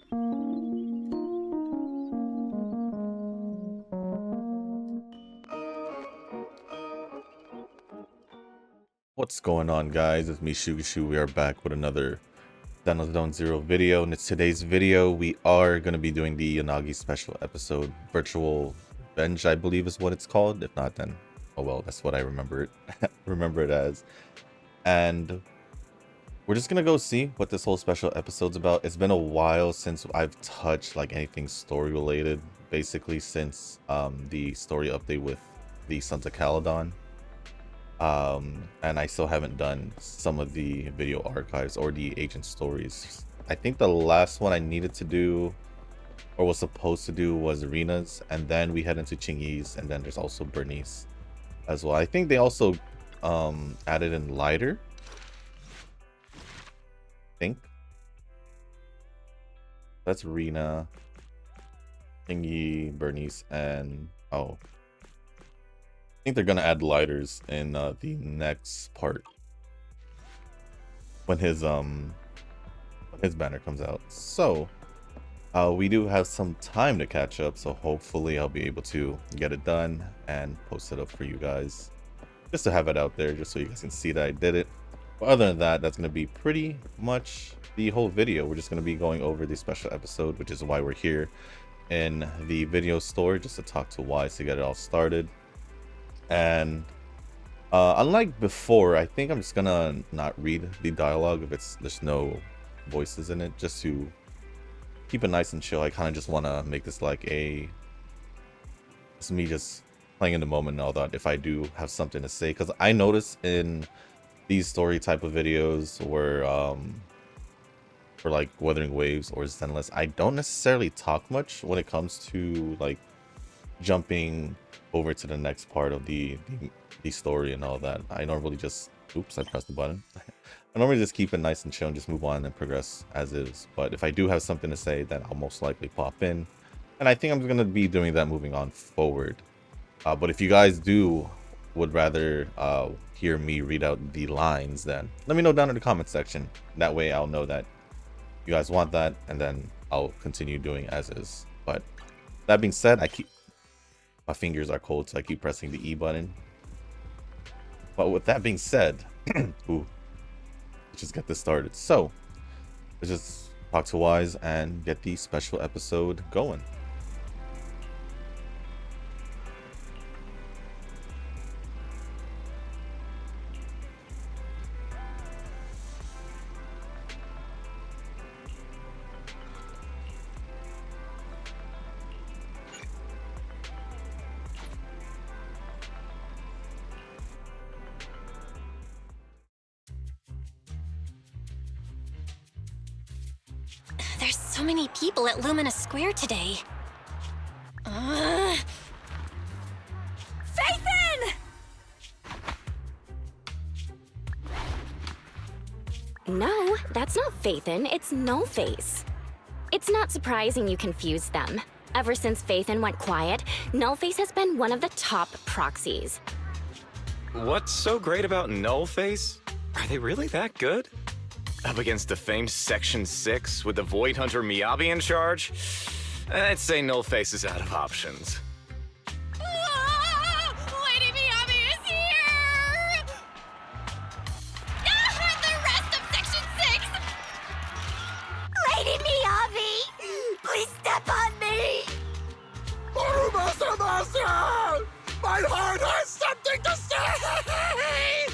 What's going on, guys? It's me, Shugishu. We are back with another Zenless Zone Zero video. In today's video, we are going to be doing the Yanagi special episode, Virtual Revenge, I believe is what it's called. If not, then oh well, that's what I remember it remember it as. And we're just gonna go see what this whole special episode's about. It's been a while since I've touched like anything story related, basically since the story update with the Sons of Caledon. And I still haven't done some of the video archives or the agent stories. I think the last one I needed to do or was supposed to do was Rena's, and then we head into Chingy's, and then there's also Bernice as well. I think they also added in Lighter, I think. That's Rena, Chingy, Bernice, and oh, I think they're gonna add lighters in the next part when his banner comes out. So we do have some time to catch up, so hopefully I'll be able to get it done and post it up for you guys, just to have it out there, just so you guys can see that I did it. But other than that, that's gonna be pretty much the whole video. We're just gonna be going over the special episode, which is why we're here in the video store, just to talk to Wise to get it all started. And unlike before, I think I'm just gonna not read the dialogue if there's no voices in it, just to keep it nice and chill. I kind of just want to make this like it's me just playing in the moment and all that, if I do have something to say, because I notice in these story type of videos where for like Wuthering Waves or Zenless, I don't necessarily talk much when it comes to like jumping over to the next part of the story and all that. I normally just oops, I pressed the button. I normally just keep it nice and chill and just move on and progress as is. But if I do have something to say, then I'll most likely pop in, and I think I'm going to be doing that moving on forward. But if you guys would rather hear me read out the lines, then let me know down in the comment section. That way I'll know that you guys want that, and then I'll continue doing as is. But that being said, my fingers are cold, so I keep pressing the E button. But with that being said, ooh, let's just get this started. So let's just talk to Wise and get the special episode going. There's so many people at Lumina Square today. Phaethon! No, that's not Phaethon, it's Nullface. It's not surprising you confused them. Ever since Phaethon went quiet, Nullface has been one of the top proxies. What's so great about Nullface? Are they really that good? Up against the famed Section 6 with the Void Hunter Miyabi in charge? I'd say Nullface is out of options. Lady Miyabi is here! The rest of Section 6! Lady Miyabi! Please step on me! My heart has something to say!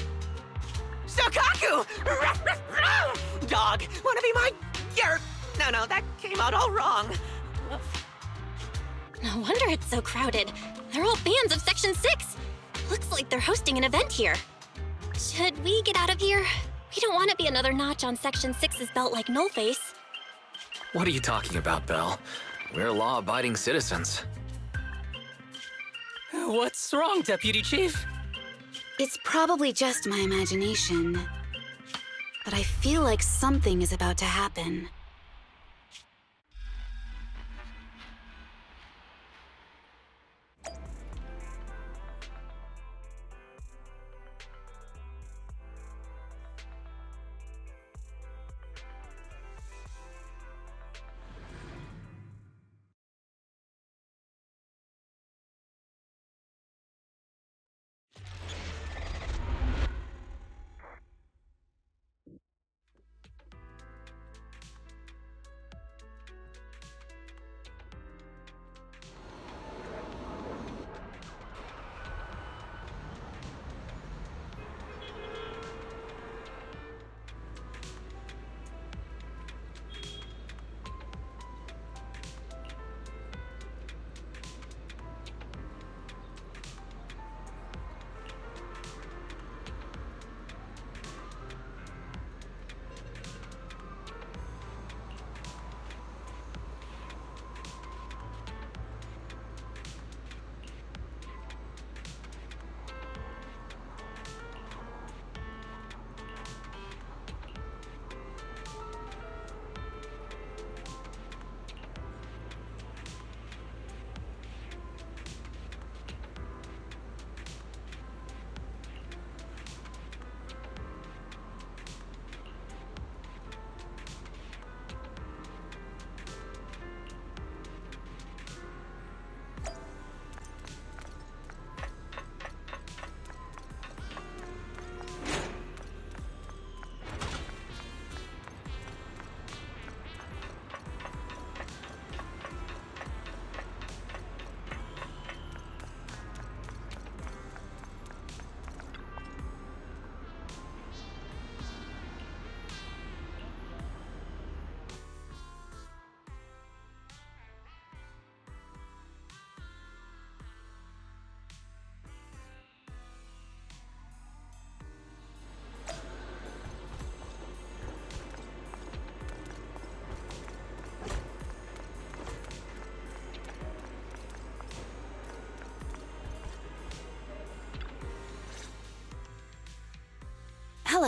Shokaku! Dog, wanna be my... No, that came out all wrong. No wonder it's so crowded. They're all fans of Section 6. Looks like they're hosting an event here. Should we get out of here? We don't want to be another notch on Section 6's belt like Nullface. What are you talking about, Belle? We're law-abiding citizens. What's wrong, Deputy Chief? It's probably just my imagination, but I feel like something is about to happen.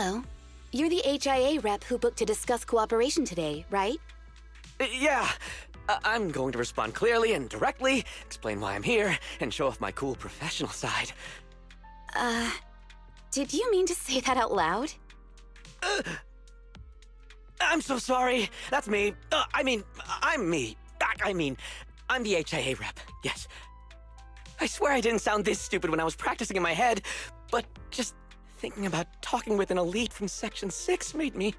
Hello. You're the HIA rep who booked to discuss cooperation today, right? Yeah. I'm going to respond clearly and directly, explain why I'm here, and show off my cool professional side. Did you mean to say that out loud? I'm so sorry. That's me. I'm me. I'm the HIA rep. Yes. I swear I didn't sound this stupid when I was practicing in my head, but just thinking about talking with an elite from Section 6 made me...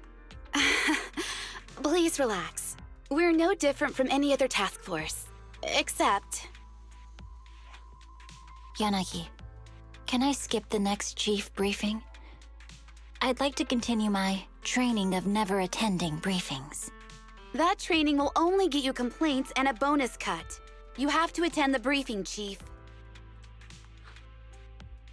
Please relax. We're no different from any other task force. Except... Yanagi, can I skip the next chief briefing? I'd like to continue my training of never attending briefings. That training will only get you complaints and a bonus cut. You have to attend the briefing, Chief.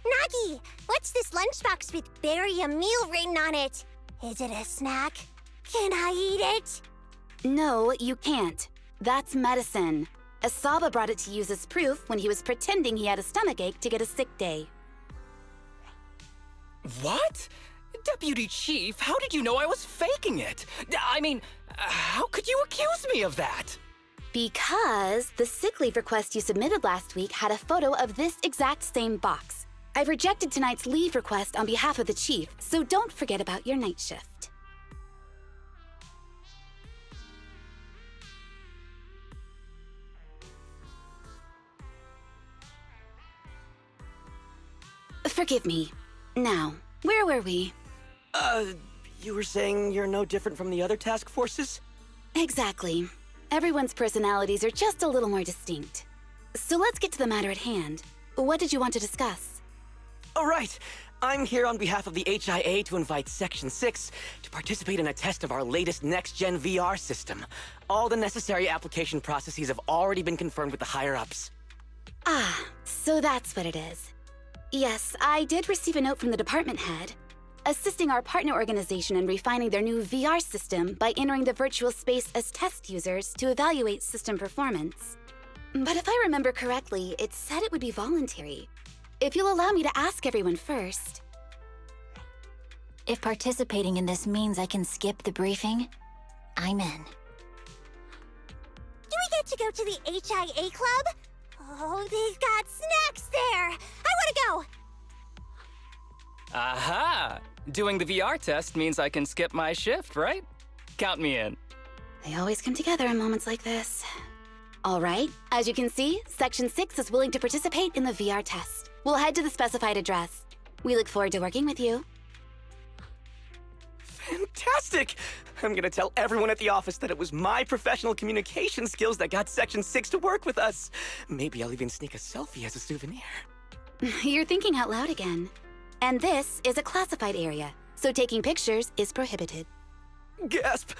Nagi, what's this lunchbox with "bury a meal" written on it? Is it a snack? Can I eat it? No, you can't. That's medicine. Asaba brought it to use as proof when he was pretending he had a stomachache to get a sick day. What? Deputy Chief, how did you know I was faking it? I mean, how could you accuse me of that? Because the sick leave request you submitted last week had a photo of this exact same box. I've rejected tonight's leave request on behalf of the Chief, so don't forget about your night shift. Forgive me. Now, where were we? You were saying you're no different from the other task forces? Exactly. Everyone's personalities are just a little more distinct. So let's get to the matter at hand. What did you want to discuss? Oh, right. I'm here on behalf of the HIA to invite Section 6 to participate in a test of our latest next-gen VR system. All the necessary application processes have already been confirmed with the higher-ups. Ah, so that's what it is. Yes, I did receive a note from the department head, assisting our partner organization in refining their new VR system by entering the virtual space as test users to evaluate system performance. But if I remember correctly, it said it would be voluntary. If you'll allow me to ask everyone first. If participating in this means I can skip the briefing, I'm in. Do we get to go to the HIA club? Oh, they've got snacks there! I wanna go! Aha! Doing the VR test means I can skip my shift, right? Count me in. They always come together in moments like this. All right, as you can see, Section 6 is willing to participate in the VR test. We'll head to the specified address. We look forward to working with you. Fantastic! I'm gonna tell everyone at the office that it was my professional communication skills that got Section 6 to work with us. Maybe I'll even sneak a selfie as a souvenir. You're thinking out loud again. And this is a classified area, so taking pictures is prohibited. Gasp!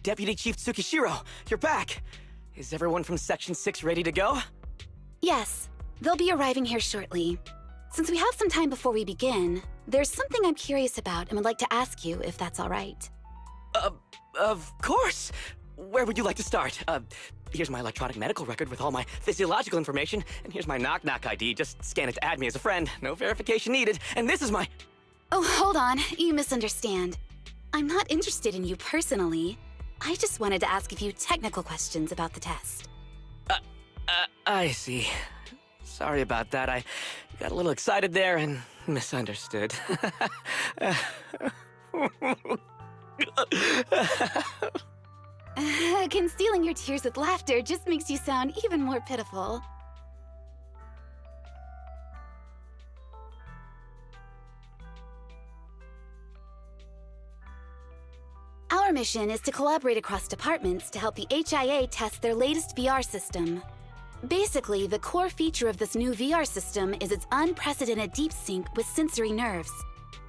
Deputy Chief Tsukishiro, you're back! Is everyone from Section 6 ready to go? Yes, they'll be arriving here shortly. Since we have some time before we begin, there's something I'm curious about and would like to ask you if that's all right. Of course! Where would you like to start? Here's my electronic medical record with all my physiological information, and here's my knock-knock ID. Just scan it to add me as a friend. No verification needed. And this is my... Oh, hold on. You misunderstand. I'm not interested in you personally. I just wanted to ask a few technical questions about the test. I see. Sorry about that. I got a little excited there and misunderstood. Concealing your tears with laughter just makes you sound even more pitiful. Our mission is to collaborate across departments to help the HIA test their latest VR system. Basically, the core feature of this new VR system is its unprecedented deep sync with sensory nerves.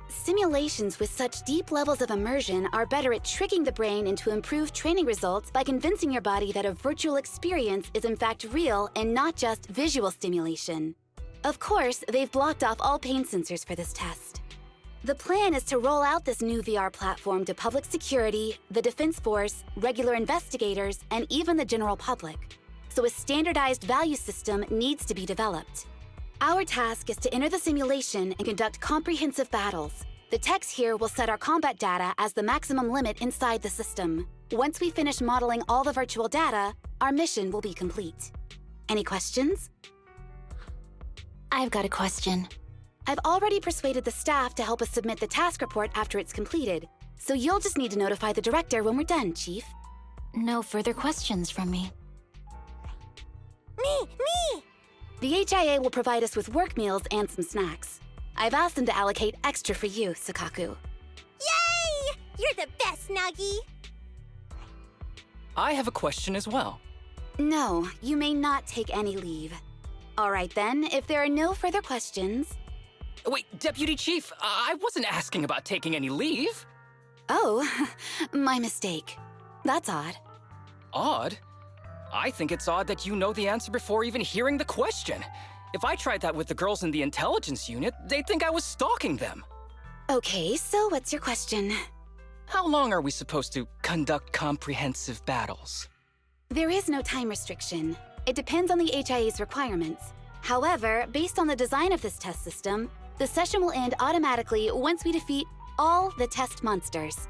Simulations with such deep levels of immersion are better at tricking the brain into improved training results by convincing your body that a virtual experience is in fact real and not just visual stimulation. Of course, they've blocked off all pain sensors for this test. The plan is to roll out this new VR platform to public security, the Defense Force, regular investigators, and even the general public. So a standardized value system needs to be developed. Our task is to enter the simulation and conduct comprehensive battles. The techs here will set our combat data as the maximum limit inside the system. Once we finish modeling all the virtual data, our mission will be complete. Any questions? I've got a question. I've already persuaded the staff to help us submit the task report after it's completed, so you'll just need to notify the director when we're done, Chief. No further questions from me. Me! The HIA will provide us with work meals and some snacks. I've asked them to allocate extra for you, Sakaku. Yay! You're the best, Nagi! I have a question as well. No, you may not take any leave. All right then, if there are no further questions... Wait, Deputy Chief, I wasn't asking about taking any leave. Oh, my mistake. That's odd. Odd? I think it's odd that you know the answer before even hearing the question. If I tried that with the girls in the intelligence unit, they'd think I was stalking them. Okay, so what's your question? How long are we supposed to conduct comprehensive battles? There is no time restriction. It depends on the HIA's requirements. However, based on the design of this test system, the session will end automatically once we defeat all the test monsters.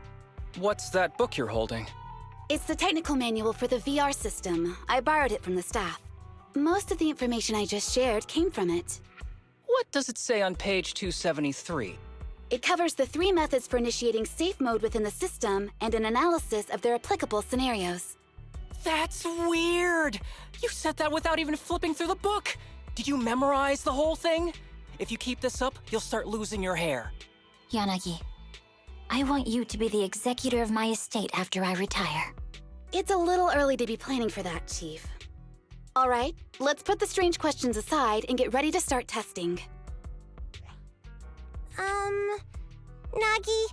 What's that book you're holding? It's the technical manual for the VR system. I borrowed it from the staff. Most of the information I just shared came from it. What does it say on page 273? It covers the 3 methods for initiating safe mode within the system and an analysis of their applicable scenarios. That's weird! You said that without even flipping through the book! Did you memorize the whole thing? If you keep this up, you'll start losing your hair. Yanagi, I want you to be the executor of my estate after I retire. It's a little early to be planning for that, Chief. All right, let's put the strange questions aside and get ready to start testing. Nagi,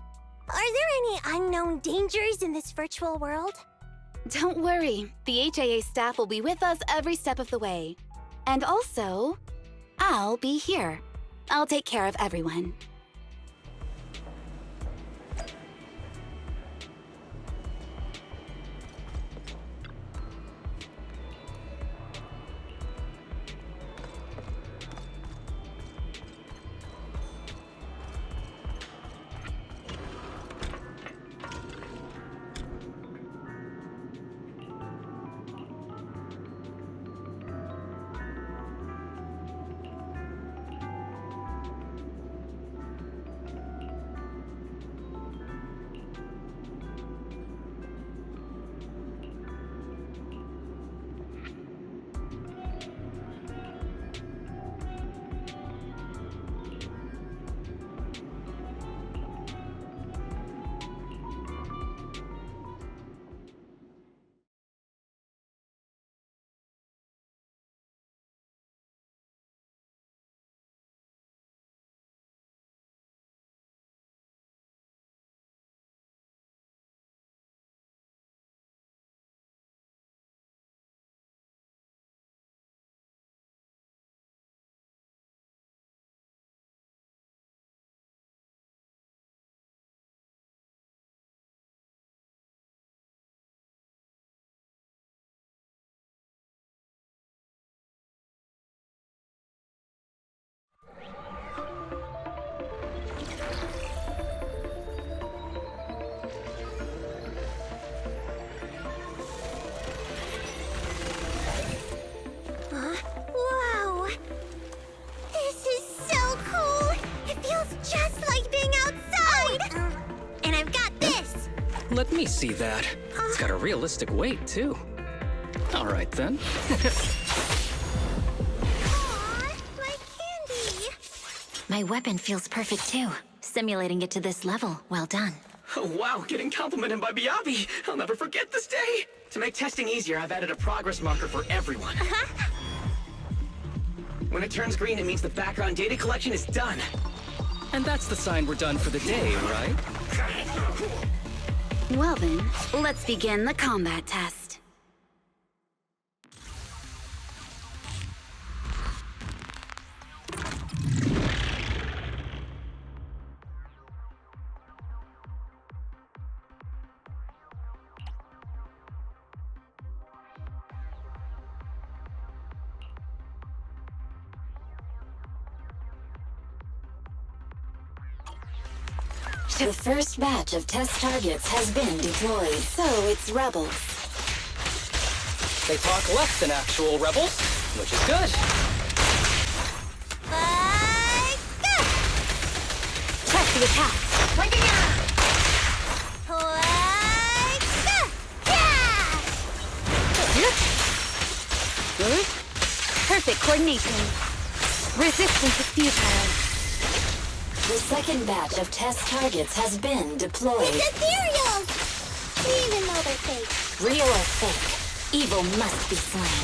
are there any unknown dangers in this virtual world? Don't worry, the HIA staff will be with us every step of the way. And also, I'll be here. I'll take care of everyone. me see that. It's got a realistic weight, too. All right, then. Aw, my candy. My weapon feels perfect too. Simulating it to this level, well done. Oh, wow, getting complimented by Miyabi. I'll never forget this day. To make testing easier, I've added a progress marker for everyone. When it turns green, it means the background data collection is done. And that's the sign we're done for the day, right? Well then, let's begin the combat test. The first batch of test targets has been deployed. So it's rebels. They talk less than actual rebels, which is good. Test the attack. Perfect coordination. Resistance is futile. The second batch of test targets has been deployed. It's ethereal! Even though they're fake. Real or fake, evil must be slain.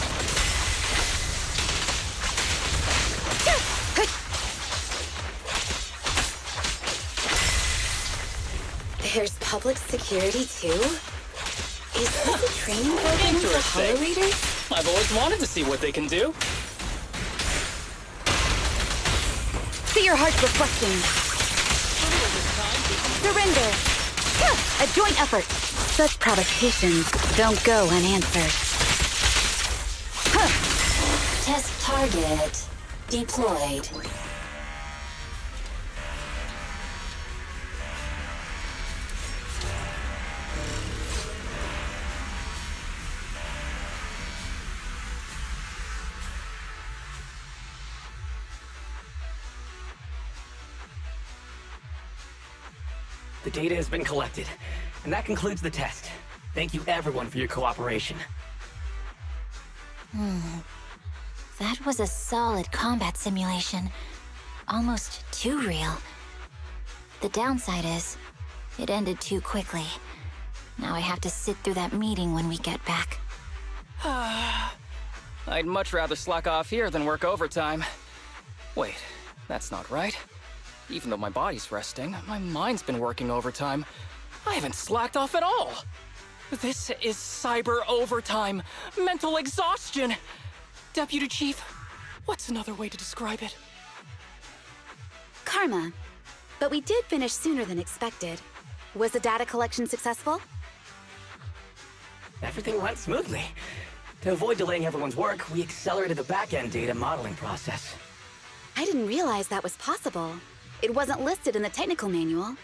There's public security too? Is this a training program for Hollow Raiders? I've always wanted to see what they can do. See your heart's reflecting. Surrender! A joint effort. Such provocations don't go unanswered. Test target deployed. The data has been collected, and that concludes the test. Thank you everyone for your cooperation. That was a solid combat simulation. Almost too real. The downside is, it ended too quickly. Now I have to sit through that meeting when we get back. I'd much rather slack off here than work overtime. Wait, that's not right. Even though my body's resting, my mind's been working overtime. I haven't slacked off at all. This is cyber overtime. Mental exhaustion. Deputy Chief, what's another way to describe it? Karma. But we did finish sooner than expected. Was the data collection successful? Everything went smoothly. To avoid delaying everyone's work, we accelerated the back-end data modeling process. I didn't realize that was possible. It wasn't listed in the technical manual.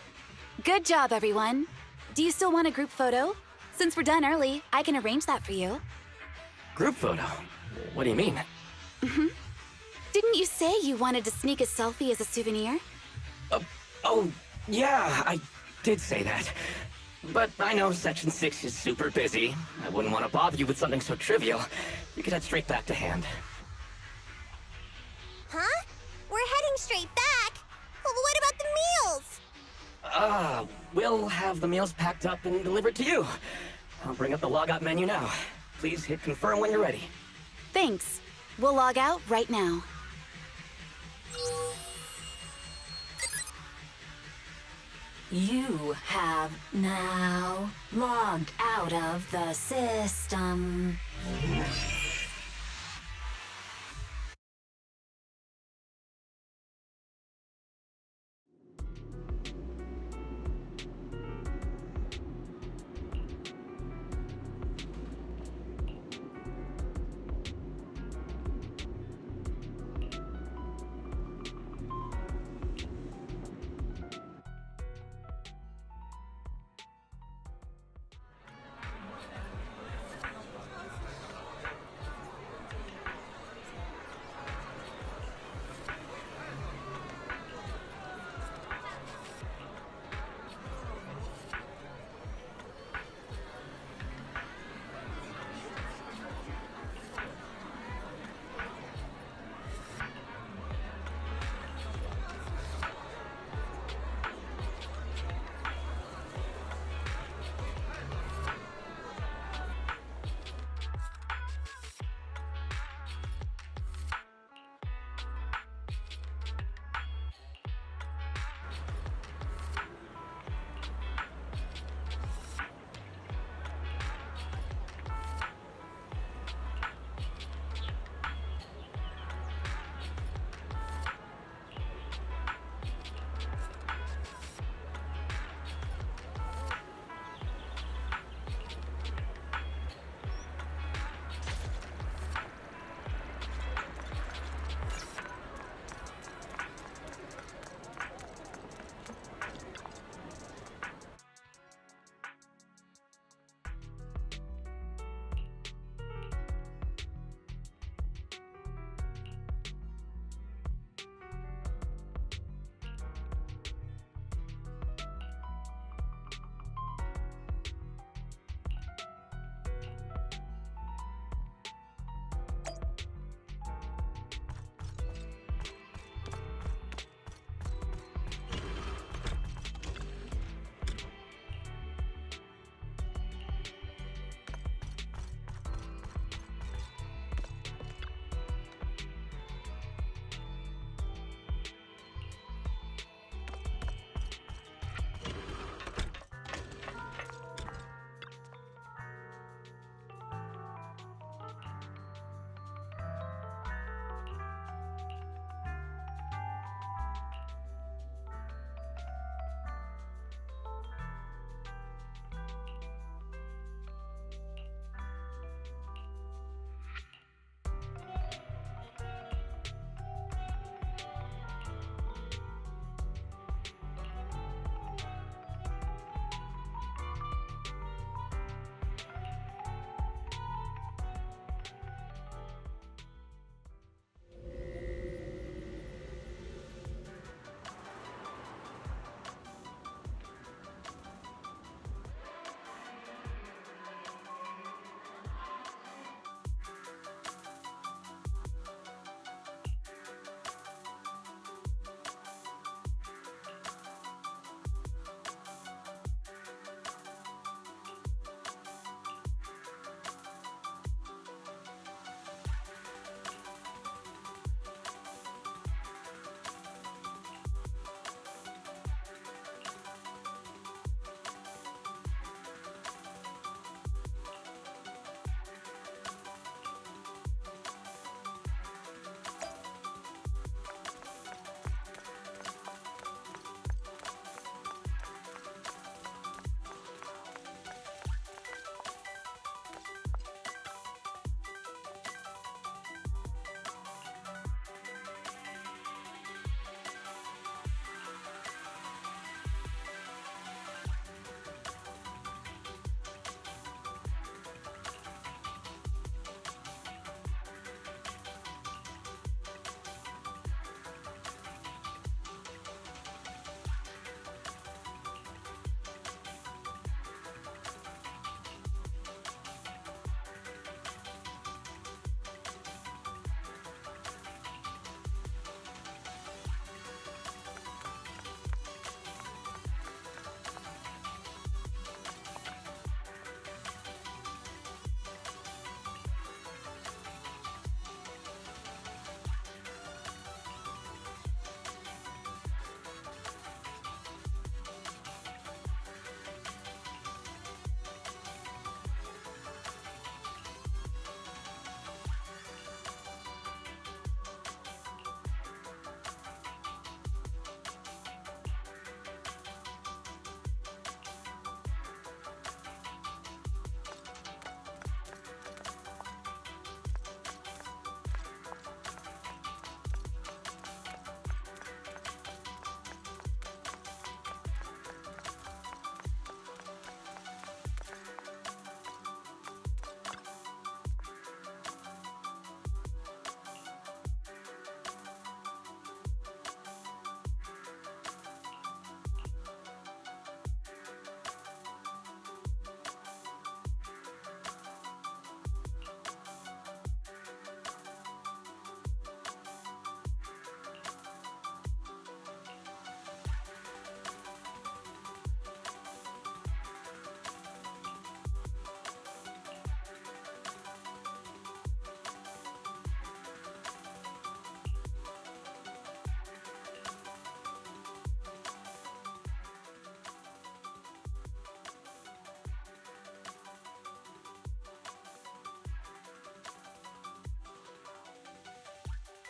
Good job, everyone. Do you still want a group photo? Since we're done early, I can arrange that for you. Group photo? What do you mean? Didn't you say you wanted to sneak a selfie as a souvenir? Oh, yeah, I did say that. But I know Section 6 is super busy. I wouldn't want to bother you with something so trivial. You could head straight back to hand. Huh? We're heading straight back? Well, what about the meals? We'll have the meals packed up and delivered to you. I'll bring up the logout menu now. Please hit confirm when you're ready. Thanks. We'll log out right now. You have now logged out of the system.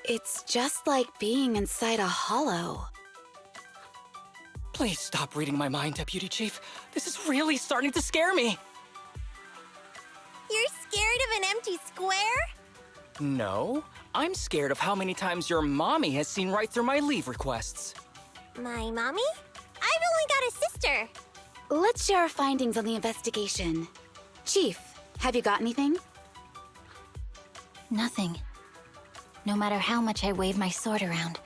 It's just like being inside a hollow. Please stop reading my mind, Deputy Chief. This is really starting to scare me. You're scared of an empty square? No, I'm scared of how many times your mommy has seen right through my leave requests. My mommy? I've only got a sister. Let's share our findings on the investigation. Chief, have you got anything? Nothing. No matter how much I wave my sword around,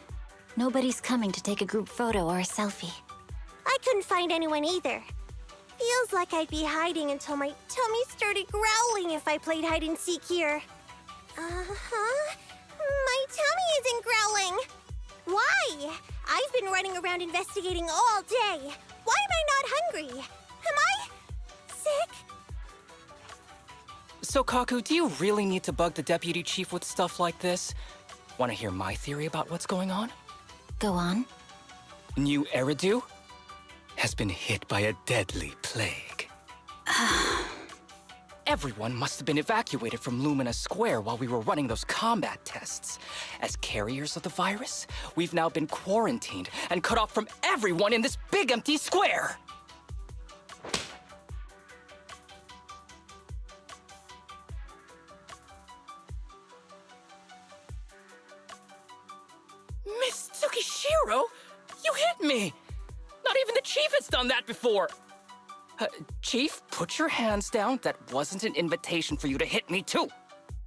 nobody's coming to take a group photo or a selfie. I couldn't find anyone either. Feels like I'd be hiding until my tummy started growling if I played hide and seek here. Uh-huh. My tummy isn't growling. Why? I've been running around investigating all day. Why am I not hungry? Am I sick? So, Kaku, do you really need to bug the Deputy Chief with stuff like this? Want to hear my theory about what's going on? Go on. New Eridu has been hit by a deadly plague. Everyone must have been evacuated from Lumina Square while we were running those combat tests. As carriers of the virus, we've now been quarantined and cut off from everyone in this big empty square. Miss Tsukishiro, you hit me! Not even the Chief has done that before! Chief, put your hands down. That wasn't an invitation for you to hit me, too.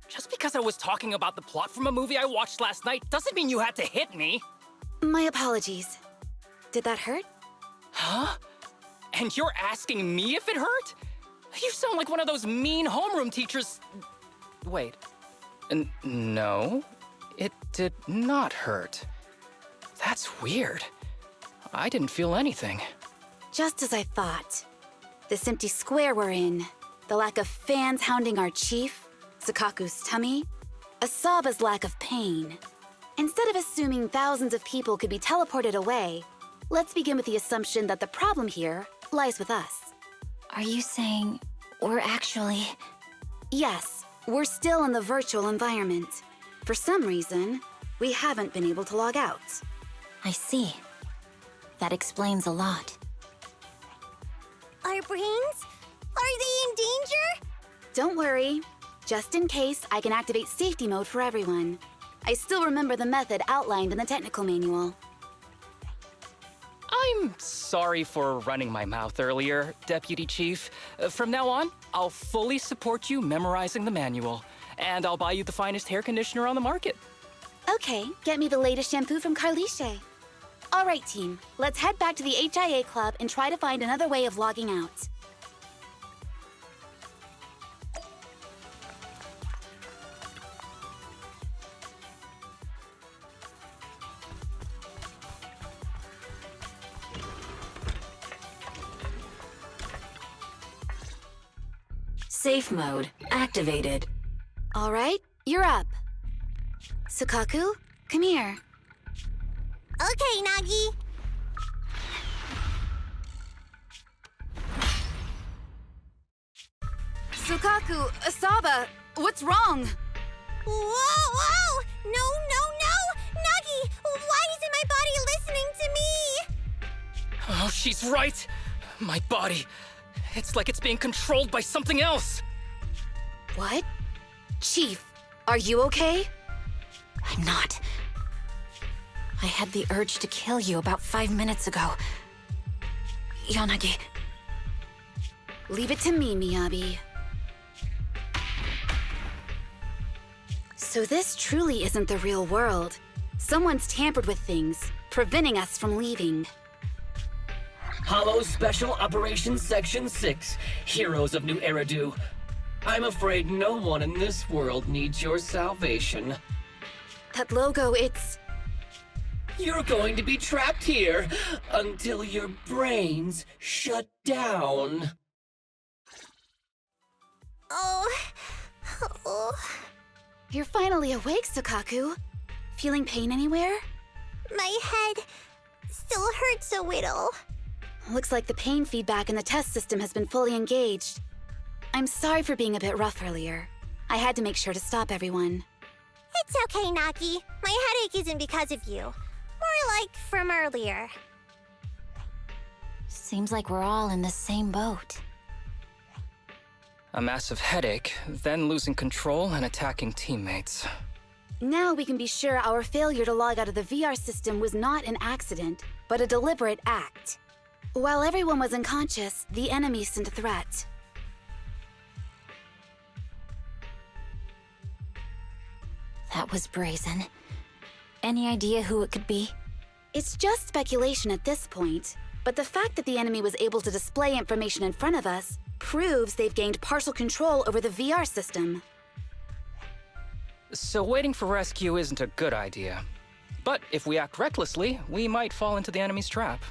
Just because I was talking about the plot from a movie I watched last night doesn't mean you had to hit me. My apologies. Did that hurt? Huh? And you're asking me if it hurt? You sound like one of those mean homeroom teachers. Wait. No, it did not hurt. That's weird. I didn't feel anything. Just as I thought. This empty square we're in, the lack of fans hounding our chief, Sakaku's tummy, Asaba's lack of pain. Instead of assuming thousands of people could be teleported away, let's begin with the assumption that the problem here lies with us. Are you saying we're actually... Yes, we're still in the virtual environment. For some reason, we haven't been able to log out. I see. That explains a lot. Our brains? Are they in danger? Don't worry. Just in case, I can activate safety mode for everyone. I still remember the method outlined in the technical manual. I'm sorry for running my mouth earlier, Deputy Chief. From now on, I'll fully support you memorizing the manual, and I'll buy you the finest hair conditioner on the market. Okay, get me the latest shampoo from Carliche. All right, team. Let's head back to the HIA Club and try to find another way of logging out. Safe mode activated. All right, you're up. Sukaku, come here. Okay, Nagi. Sukaku, Asaba, what's wrong? Whoa! No! Nagi, why isn't my body listening to me? Oh, she's right. My body. It's like it's being controlled by something else. What? Chief, are you okay? I'm not. I had the urge to kill you about 5 minutes ago. Yanagi. Leave it to me, Miyabi. So this truly isn't the real world. Someone's tampered with things, preventing us from leaving. Hollow Special Operations Section 6, Heroes of New Eridu. I'm afraid no one in this world needs your salvation. That logo, it's... You're going to be trapped here until your brains shut down. Oh. You're finally awake, Sukaku. Feeling pain anywhere? My head still hurts a little. Looks like the pain feedback in the test system has been fully engaged. I'm sorry for being a bit rough earlier. I had to make sure to stop everyone. It's okay, Nagi. My headache isn't because of you. More like from earlier. Seems like we're all in the same boat. A massive headache, then losing control and attacking teammates. Now we can be sure our failure to log out of the VR system was not an accident, but a deliberate act. While everyone was unconscious, the enemy sent a threat. That was brazen. Any idea who it could be? It's just speculation at this point, but the fact that the enemy was able to display information in front of us proves they've gained partial control over the VR system. So waiting for rescue isn't a good idea. But if we act recklessly, we might fall into the enemy's trap.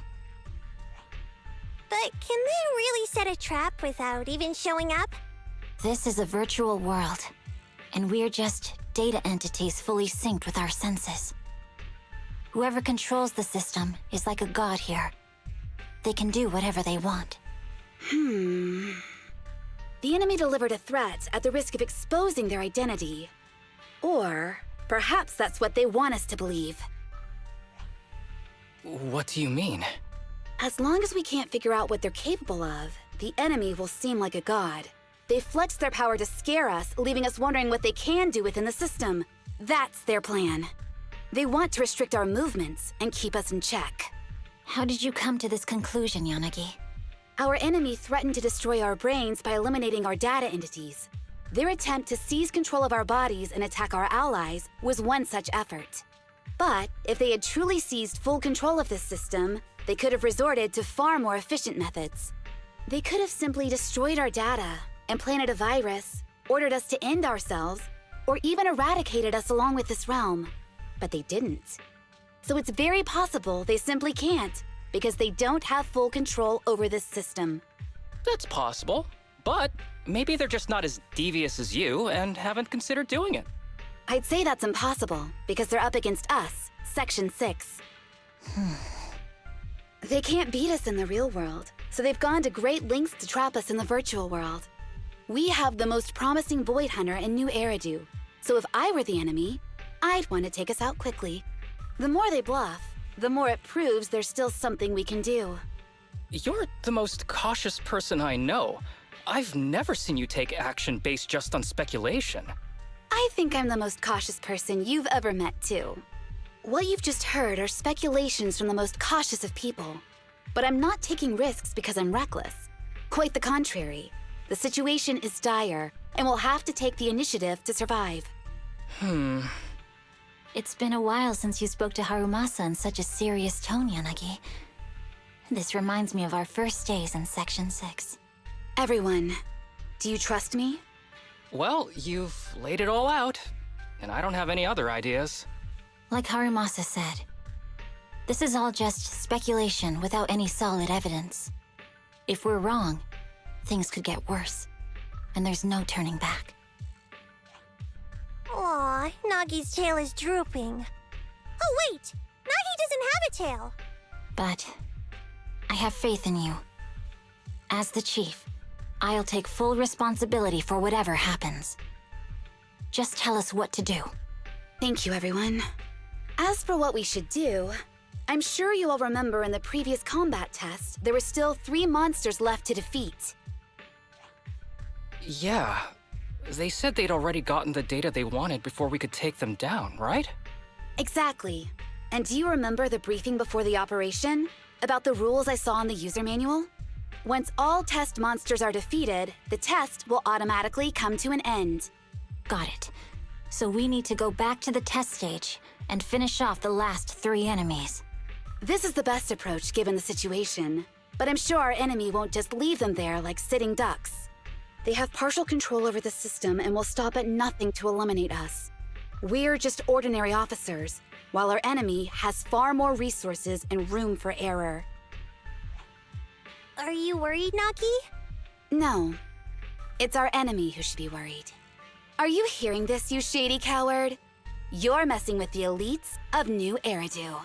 But can they really set a trap without even showing up? This is a virtual world, and we're just data entities fully synced with our senses. Whoever controls the system is like a god here. They can do whatever they want. The enemy delivered a threat at the risk of exposing their identity. Or perhaps that's what they want us to believe. What do you mean? As long as we can't figure out what they're capable of, the enemy will seem like a god. They flex their power to scare us, leaving us wondering what they can do within the system. That's their plan. They want to restrict our movements and keep us in check. How did you come to this conclusion, Yanagi? Our enemy threatened to destroy our brains by eliminating our data entities. Their attempt to seize control of our bodies and attack our allies was one such effort. But if they had truly seized full control of this system, they could have resorted to far more efficient methods. They could have simply destroyed our data, implanted a virus, ordered us to end ourselves, or even eradicated us along with this realm. But they didn't. So it's very possible they simply can't, because they don't have full control over this system. That's possible, but maybe they're just not as devious as you and haven't considered doing it. I'd say that's impossible, because they're up against us, Section 6. They can't beat us in the real world, so they've gone to great lengths to trap us in the virtual world. We have the most promising Void Hunter in New Eridu, so if I were the enemy, I'd want to take us out quickly. The more they bluff, the more it proves there's still something we can do. You're the most cautious person I know. I've never seen you take action based just on speculation. I think I'm the most cautious person you've ever met, too. What you've just heard are speculations from the most cautious of people. But I'm not taking risks because I'm reckless. Quite the contrary. The situation is dire, and we'll have to take the initiative to survive. It's been a while since you spoke to Harumasa in such a serious tone, Yanagi. This reminds me of our first days in Section 6. Everyone, do you trust me? Well, you've laid it all out, and I don't have any other ideas. Like Harumasa said, this is all just speculation without any solid evidence. If we're wrong, things could get worse, and there's no turning back. Aw, Nagi's tail is drooping. Oh wait! Nagi doesn't have a tail! But I have faith in you. As the chief, I'll take full responsibility for whatever happens. Just tell us what to do. Thank you, everyone. As for what we should do, I'm sure you all remember in the previous combat test, there were still 3 monsters left to defeat. Yeah. They said they'd already gotten the data they wanted before we could take them down, right? Exactly. And do you remember the briefing before the operation? About the rules I saw in the user manual? Once all test monsters are defeated, the test will automatically come to an end. Got it. So we need to go back to the test stage and finish off the last 3 enemies. This is the best approach given the situation, but I'm sure our enemy won't just leave them there like sitting ducks. They have partial control over the system and will stop at nothing to eliminate us. We're just ordinary officers, while our enemy has far more resources and room for error. Are you worried, Nagi? No. It's our enemy who should be worried. Are you hearing this, you shady coward? You're messing with the elites of New Eridu.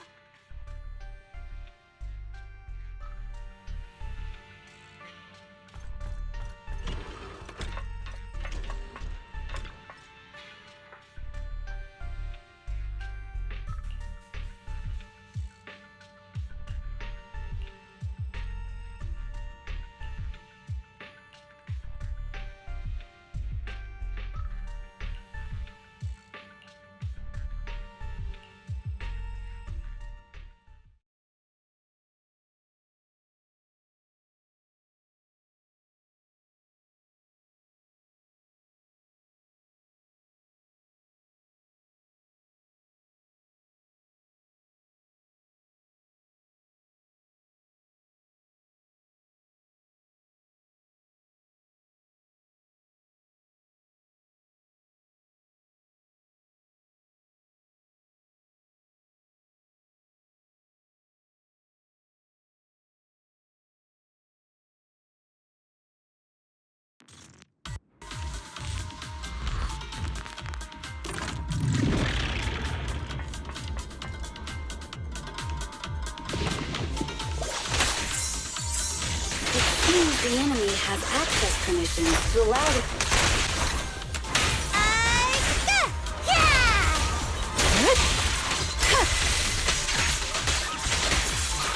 The enemy has access permissions to allow the...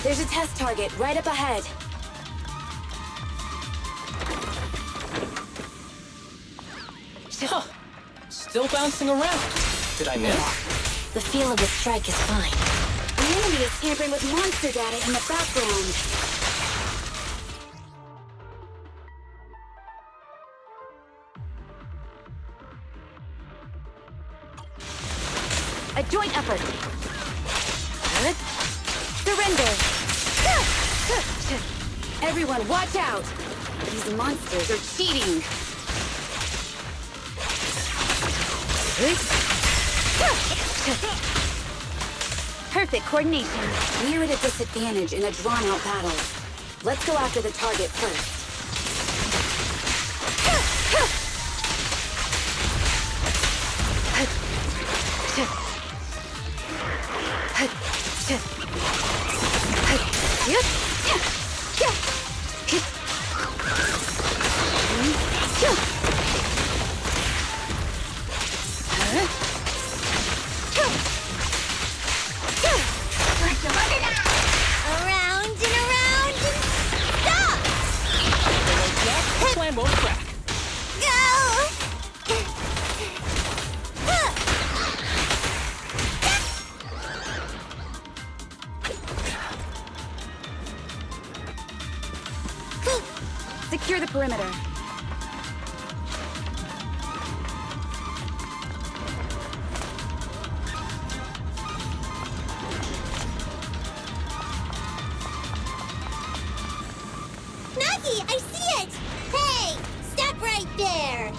There's a test target right up ahead. Huh. Still bouncing around. Did I miss? The feel of the strike is fine. The enemy is tampering with monster data in the background. A joint effort. Surrender. Everyone, watch out! These monsters are cheating. Perfect coordination. We're at a disadvantage in a drawn-out battle. Let's go after the target first. Around and around and stop! Plan won't crack. Go! Secure the perimeter. Nagi, I see it! Hey, stop right there!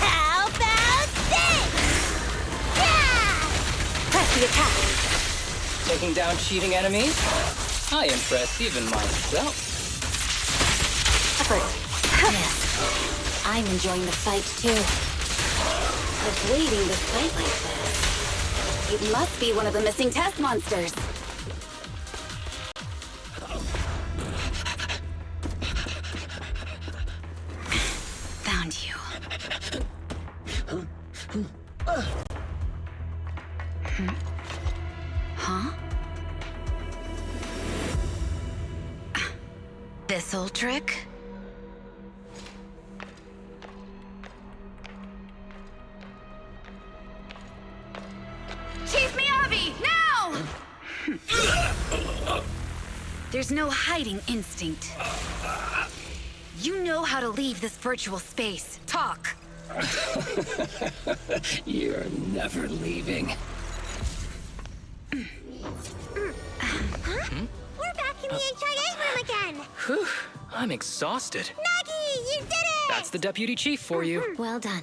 How about this? Yeah! Press the attack. Taking down cheating enemies? I impress even myself. Effort. Yes. I'm enjoying the fight too. Avoiding the fight like this. It must be one of the missing test monsters. Found you. Huh? This old trick? Chief Miyabi, now! There's no hiding instinct. You know how to leave this virtual space. Talk. You're never leaving. We're back in the HIA room again! Whew. I'm exhausted. Nagi, you did it! That's the deputy chief for you. Well done.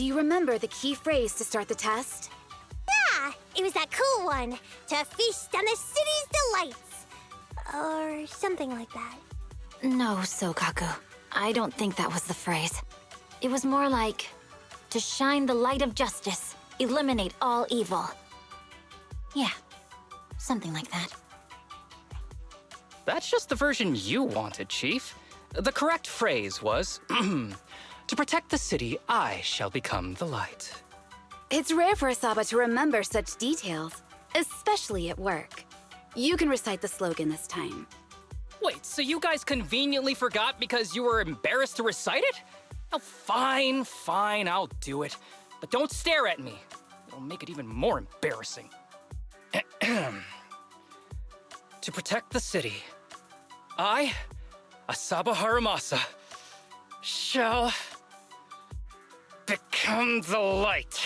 Do you remember the key phrase to start the test? Yeah, it was that cool one. To feast on the city's delights. Or something like that. No, Sokaku. I don't think that was the phrase. It was more like, to shine the light of justice, eliminate all evil. Yeah, something like that. That's just the version you wanted, Chief. The correct phrase was, to protect the city, I shall become the light. It's rare for Asaba to remember such details, especially at work. You can recite the slogan this time. Wait, so you guys conveniently forgot because you were embarrassed to recite it? Oh, fine, I'll do it. But don't stare at me. It'll make it even more embarrassing. To protect the city, I, Asaba Harumasa, shall become the light.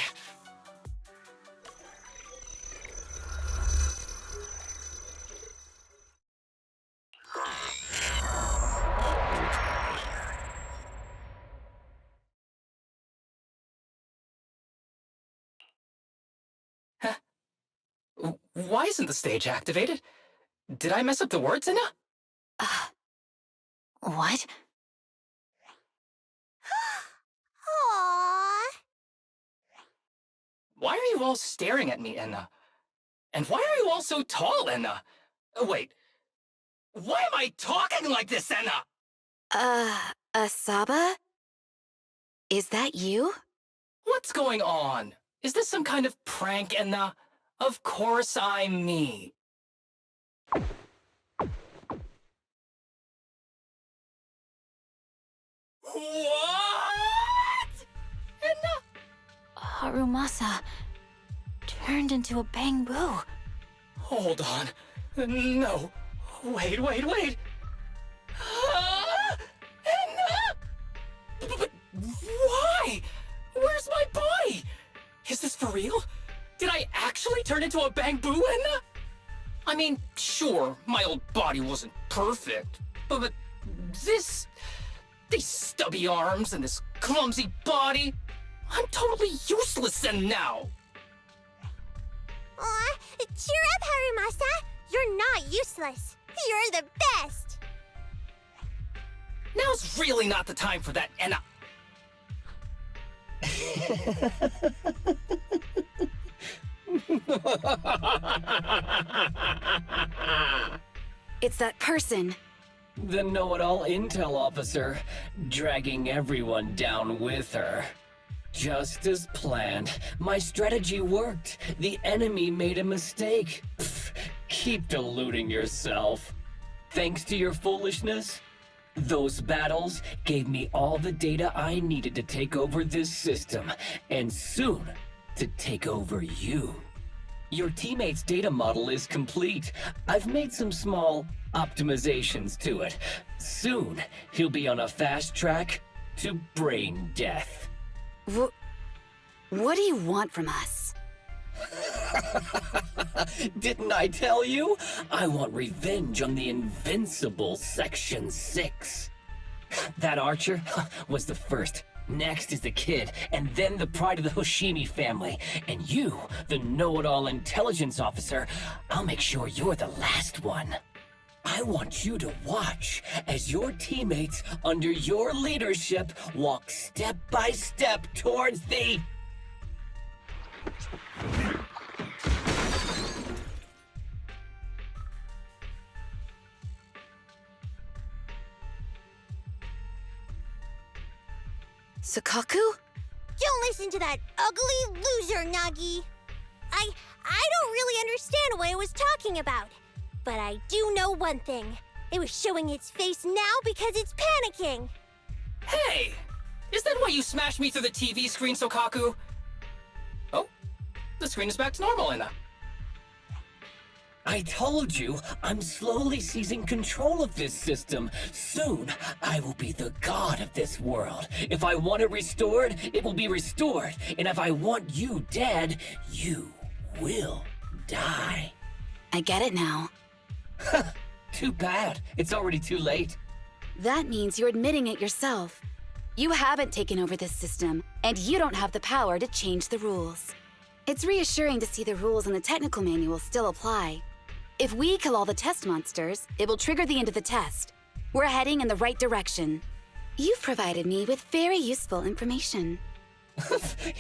Why isn't the stage activated? Did I mess up the words, Inna? What? Aww. Why are you all staring at me, Enna? And why are you all so tall, Enna? Wait, why am I talking like this, Enna? Asaba? Is that you? What's going on? Is this some kind of prank, Enna? Of course I'm me. What? Enna? Harumasa turned into a bamboo. Hold on. No. Wait. Enna? But why? Where's my body? Is this for real? Did I actually turn into a bamboo, Enna? I mean, sure, my old body wasn't perfect, but these stubby arms and this clumsy body, I'm totally useless and now. Aw, cheer up, Harumasa. You're not useless. You're the best. Now's really not the time for that, Enna. It's that person. The know-it-all intel officer, dragging everyone down with her. Just as planned. My strategy worked. The enemy made a mistake. Pfft, keep deluding yourself. Thanks to your foolishness, those battles gave me all the data I needed to take over this system, and soon to take over you. Your teammate's data model is complete. I've made some small optimizations to it. Soon, he'll be on a fast track to brain death. What do you want from us? Didn't I tell you? I want revenge on the invincible Section 6. That archer was the first. Next is the kid, and then the pride of the Hoshimi family. And you, the know-it-all intelligence officer, I'll make sure you're the last one. I want you to watch as your teammates under your leadership walk step by step towards the... Sokaku? Don't listen to that ugly loser, Nagi. I don't really understand what it was talking about. But I do know one thing. It was showing its face now because it's panicking. Hey! Is that why you smashed me through the TV screen, Sokaku? Oh, the screen is back to normal, Enna. I told you, I'm slowly seizing control of this system. Soon, I will be the god of this world. If I want it restored, it will be restored. And if I want you dead, you will die. I get it now. Too bad. It's already too late. That means you're admitting it yourself. You haven't taken over this system, and you don't have the power to change the rules. It's reassuring to see the rules in the technical manual still apply. If we kill all the test monsters, it will trigger the end of the test. We're heading in the right direction. You've provided me with very useful information.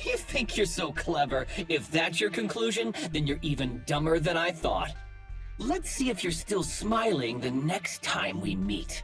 You think you're so clever. If that's your conclusion, then you're even dumber than I thought. Let's see if you're still smiling the next time we meet.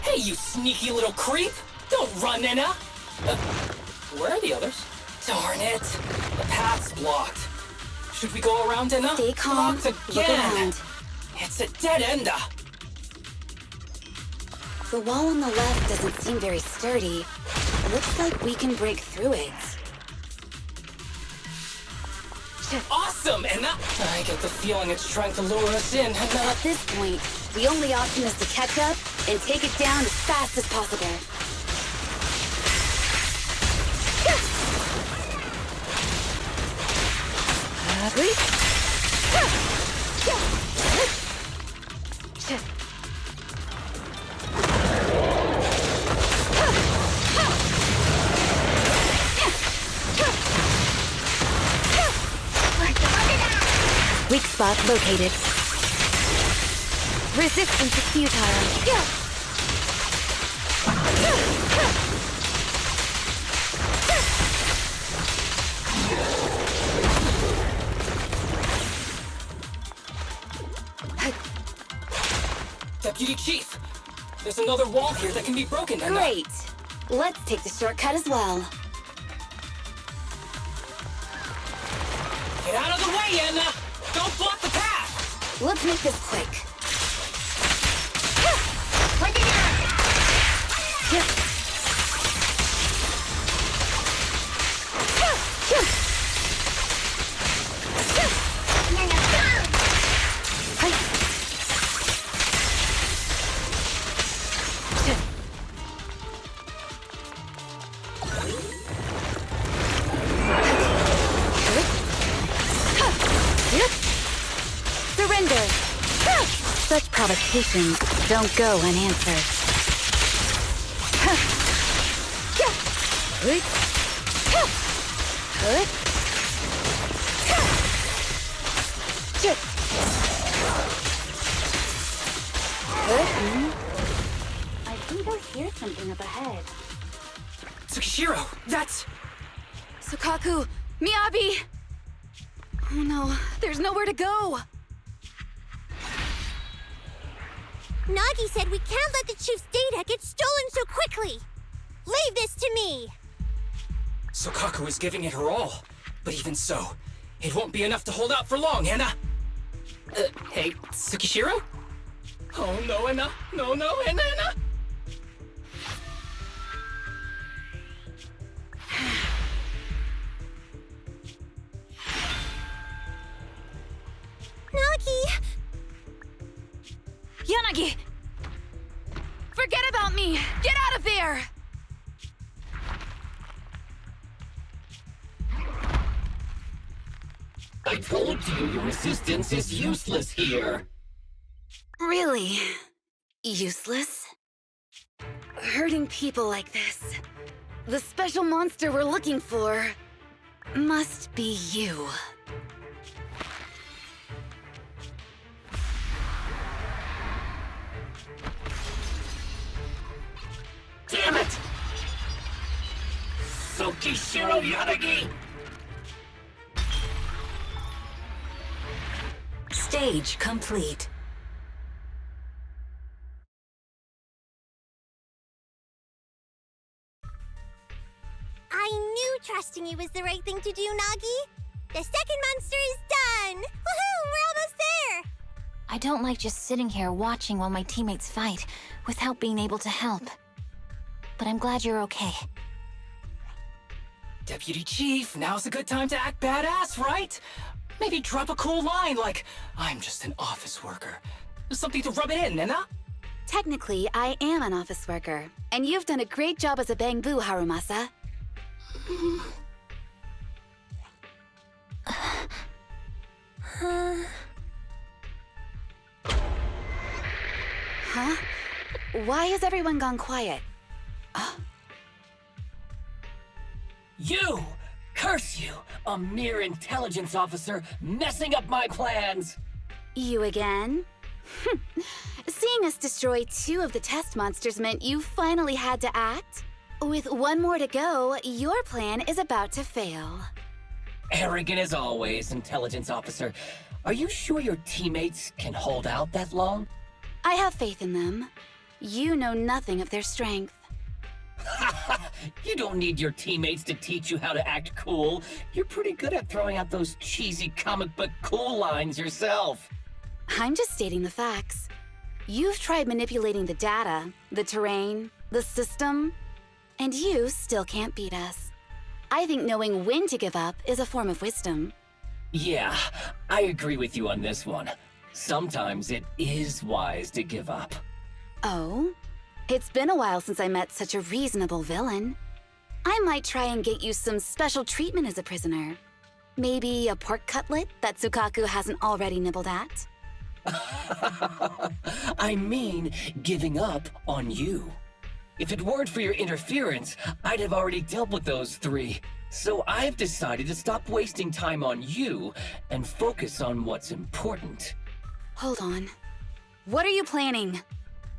Hey, you sneaky little creep! Don't run, Enna! Where are the others? Darn it! The path's blocked. Should we go around, Enna? Stay calm. Blocked Look again! around. It's a dead end! The wall on the left doesn't seem very sturdy. Looks like we can break through it. Awesome, Enna! I get the feeling it's trying to lure us in, Enna. At this point, the only option is to catch up and take it down as fast as possible. Weak spot located. Resistance is futile. Deputy Chief! There's another wall here that can be broken, Enna. Great. Let's take the shortcut as well. Get out of the way, Enna! Don't block the path! Let's make this quick. Surrender! provocations don't go unanswered. I think I hear something up ahead. Tsukishiro, that's... Sukaku! Miyabi! Oh no, there's nowhere to go! Nagi said we can't let the chief's data get stolen so quickly. Leave this to me. Sokaku is giving it her all. But even so, it won't be enough to hold out for long, Anna. Hey, Tsukishiro? Oh no, Anna. No, Anna. Nagi! Yanagi! Forget about me! Get out of there! I told you your resistance is useless here. Really? Useless? Hurting people like this. The special monster we're looking for must be you. Damn it! Tsukishiro Yanagi! Stage complete. I knew trusting you was the right thing to do, Nagi. The second monster is done! Woohoo! We're almost there! I don't like just sitting here watching while my teammates fight without being able to help. But I'm glad you're okay. Deputy Chief, now's a good time to act badass, right? Maybe drop a cool line like, I'm just an office worker. Something to rub it in, Anna? Technically, I am an office worker, and you've done a great job as a bangbu, Harumasa. Huh? Why has everyone gone quiet? You! Curse you! A mere intelligence officer messing up my plans! You again? Seeing us destroy 2 of the test monsters meant you finally had to act? With 1 more to go, your plan is about to fail. Arrogant as always, intelligence officer. Are you sure your teammates can hold out that long? I have faith in them. You know nothing of their strength. You don't need your teammates to teach you how to act cool. You're pretty good at throwing out those cheesy comic book cool lines yourself. I'm just stating the facts. You've tried manipulating the data, the terrain, the system, and you still can't beat us. I think knowing when to give up is a form of wisdom. Yeah, I agree with you on this one. Sometimes it is wise to give up. Oh? It's been a while since I met such a reasonable villain. I might try and get you some special treatment as a prisoner. Maybe a pork cutlet that Sukaku hasn't already nibbled at? I mean, giving up on you. If it weren't for your interference, I'd have already dealt with those 3. So I've decided to stop wasting time on you and focus on what's important. Hold on. What are you planning?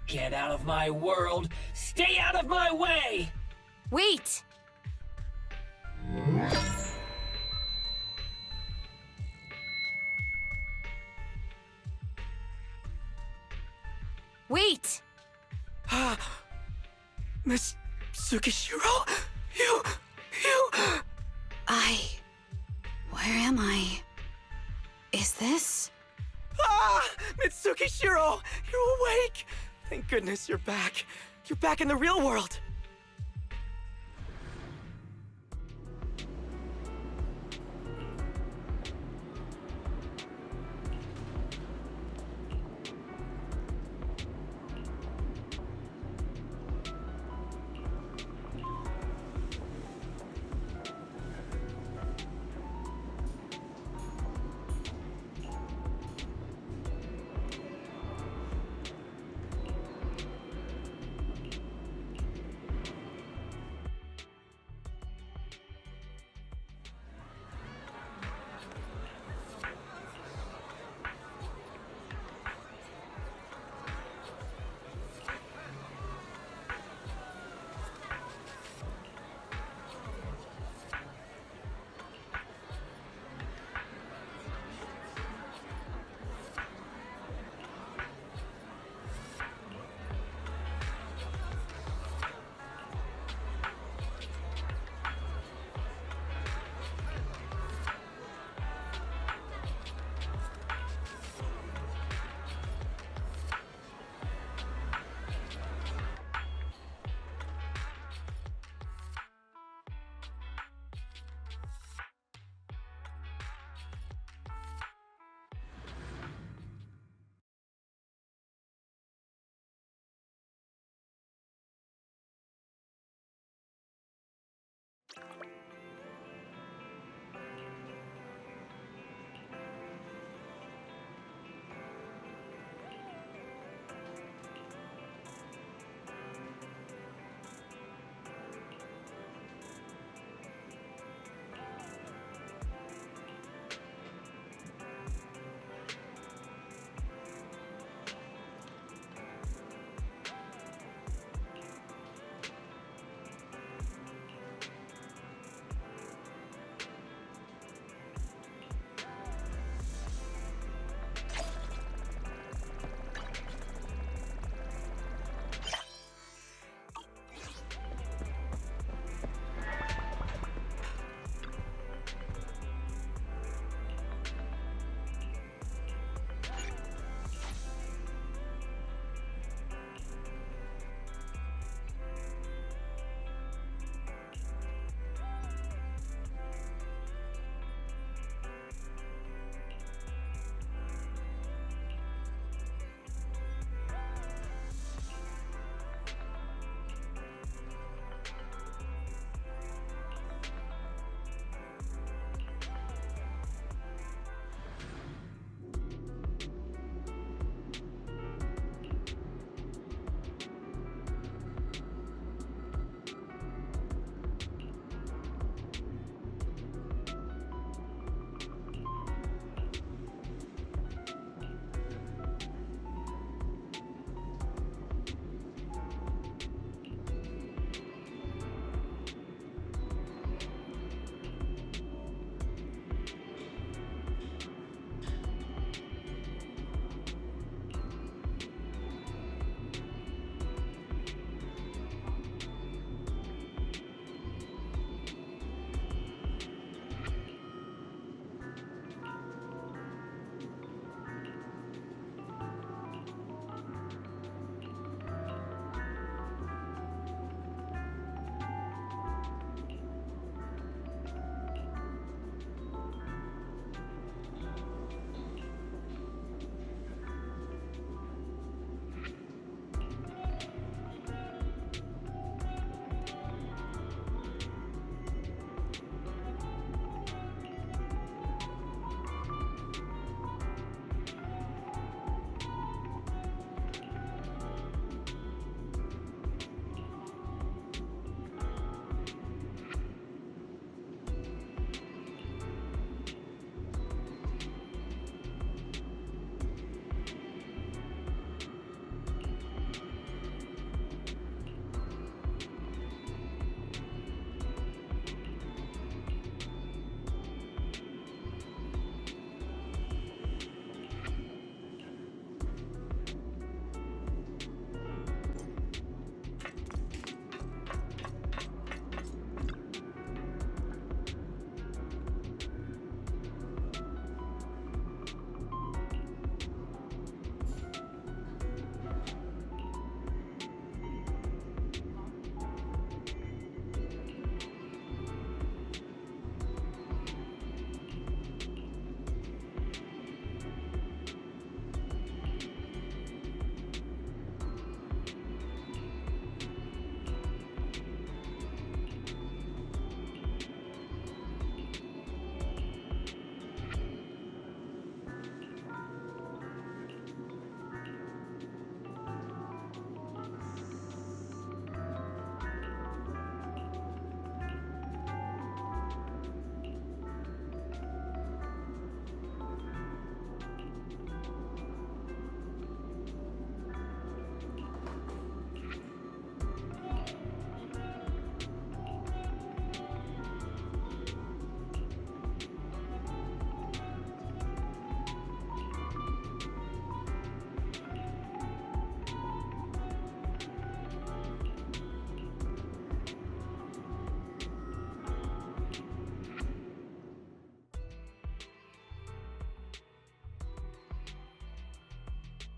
Get out of my world! Stay out of my way! Wait! Wait! Miss Tsukishiro? You... Where am I? Is this? Mitsukishiro! You're awake! Thank goodness you're back. You're back in the real world.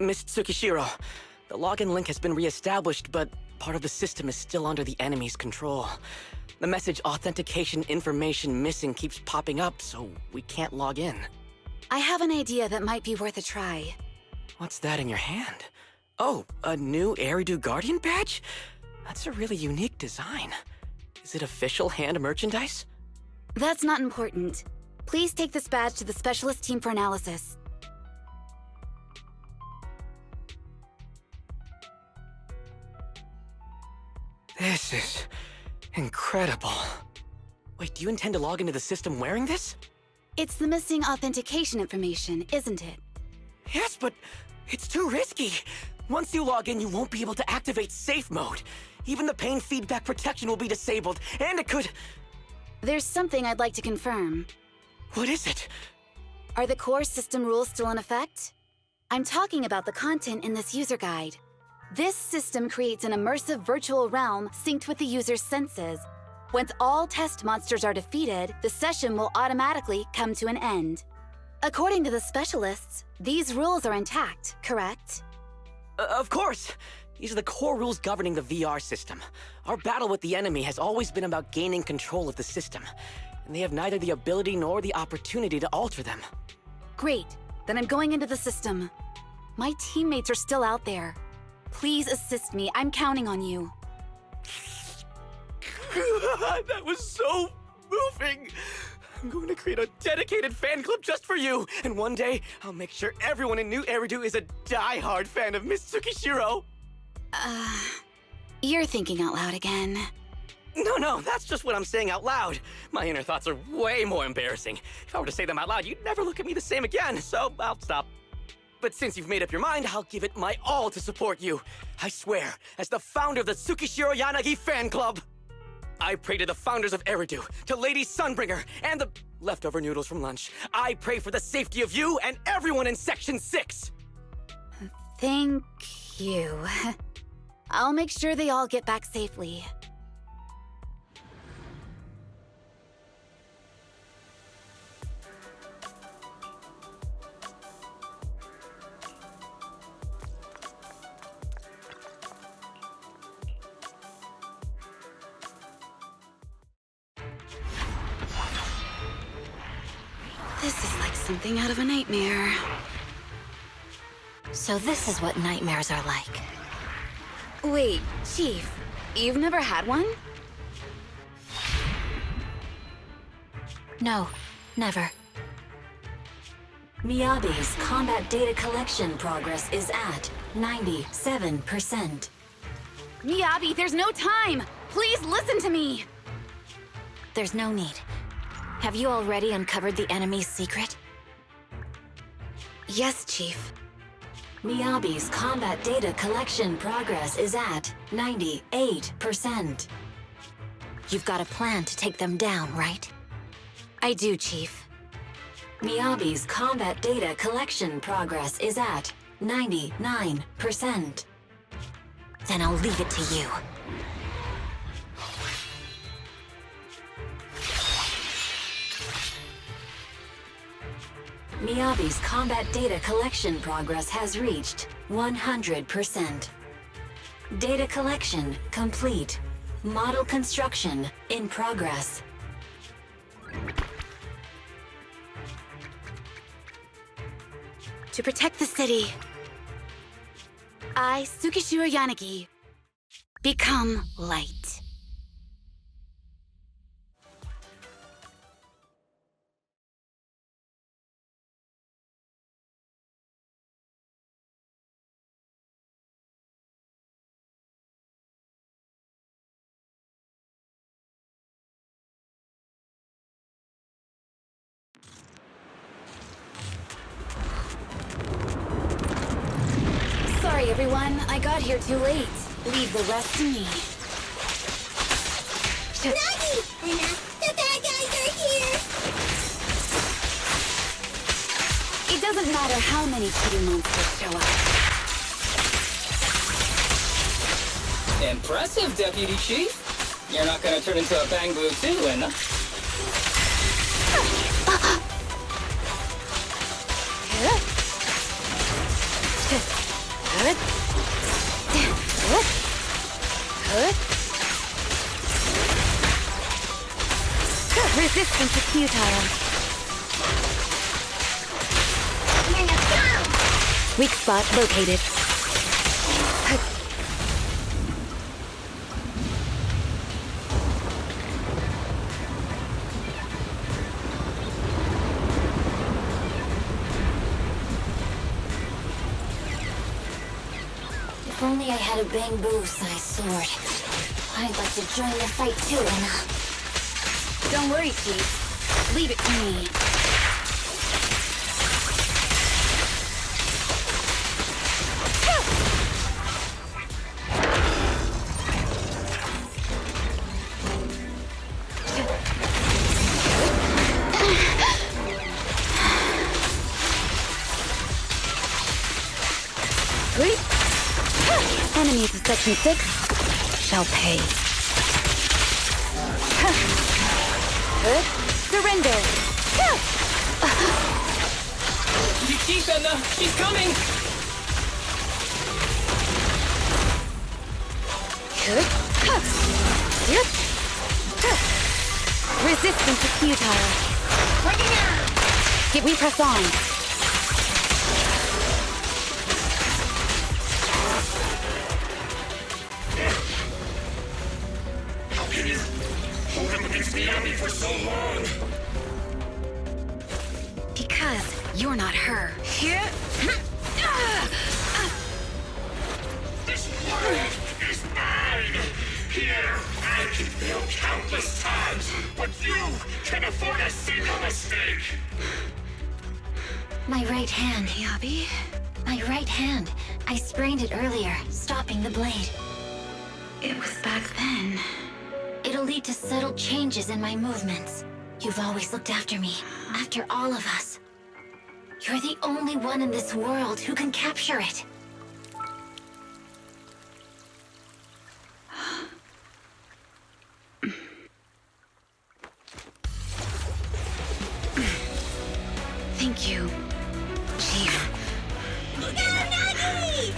Miss Tsukishiro, the login link has been re-established, but part of the system is still under the enemy's control. The message authentication information missing keeps popping up, so we can't log in. I have an idea that might be worth a try. What's that in your hand? Oh, a new Eridu Guardian badge? That's a really unique design. Is it official hand merchandise? That's not important. Please take this badge to the specialist team for analysis. This is incredible. Wait, do you intend to log into the system wearing this? It's the missing authentication information, isn't it? Yes, but it's too risky. Once you log in, you won't be able to activate safe mode. Even the pain feedback protection will be disabled, and it could... There's something I'd like to confirm. What is it? Are the core system rules still in effect? I'm talking about the content in this user guide. This system creates an immersive virtual realm synced with the user's senses. Once all test monsters are defeated, the session will automatically come to an end. According to the specialists, these rules are intact, correct? Of course! These are the core rules governing the VR system. Our battle with the enemy has always been about gaining control of the system, and they have neither the ability nor the opportunity to alter them. Great. Then I'm going into the system. My teammates are still out there. Please assist me. I'm counting on you. That was so moving! I'm going to create a dedicated fan club just for you, and one day, I'll make sure everyone in New Eridu is a die-hard fan of Miss Tsukishiro! You're thinking out loud again. No, that's just what I'm saying out loud. My inner thoughts are way more embarrassing. If I were to say them out loud, you'd never look at me the same again, so I'll stop. But since you've made up your mind, I'll give it my all to support you. I swear, as the founder of the Tsukishiro Yanagi fan club, I pray to the founders of Eridu, to Lady Sunbringer, and the leftover noodles from lunch. I pray for the safety of you and everyone in Section 6! Thank you. I'll make sure they all get back safely. This is like something out of a nightmare. So this is what nightmares are like. Wait, Chief, you've never had one? No, never. Miyabi's combat data collection progress is at 97%. Miyabi, there's no time! Please listen to me! There's no need. Have you already uncovered the enemy's secret? Yes, Chief. Miyabi's combat data collection progress is at 98%. You've got a plan to take them down, right? I do, Chief. Miyabi's combat data collection progress is at 99%. Then I'll leave it to you. Miyabi's combat data collection progress has reached 100%. Data collection complete. Model construction in progress. To protect the city, I, Tsukishiro Yanagi, become light. Sorry, everyone. I got here too late. Leave the rest to me. Yanagi! Anna, the bad guys are here! It doesn't matter how many kitty monsters show up. Impressive, Deputy Chief. You're not gonna turn into a Bang Boo too, Anna. Resistance is futile. Weak spot located. If only I had a bamboo-sized sword. I'd like to join the fight too, Anna. Don't worry, Chief. Leave it to me. Enemies of Section 6 shall pay. Surrender! You keep, Anna! She's coming! Resistance is futile. Give me press on. How can you hold him against Miami for so long? Because you're not her. This world is mine! Here, I can fail countless times, but you can afford a single mistake! My right hand. Miyabi? My right hand. I sprained it earlier, stopping the blade. It was back then. It'll lead to subtle changes in my movements. You've always looked after me, after all of us. You're the only one in this world who can capture it. Thank you, Chief. Yanagi!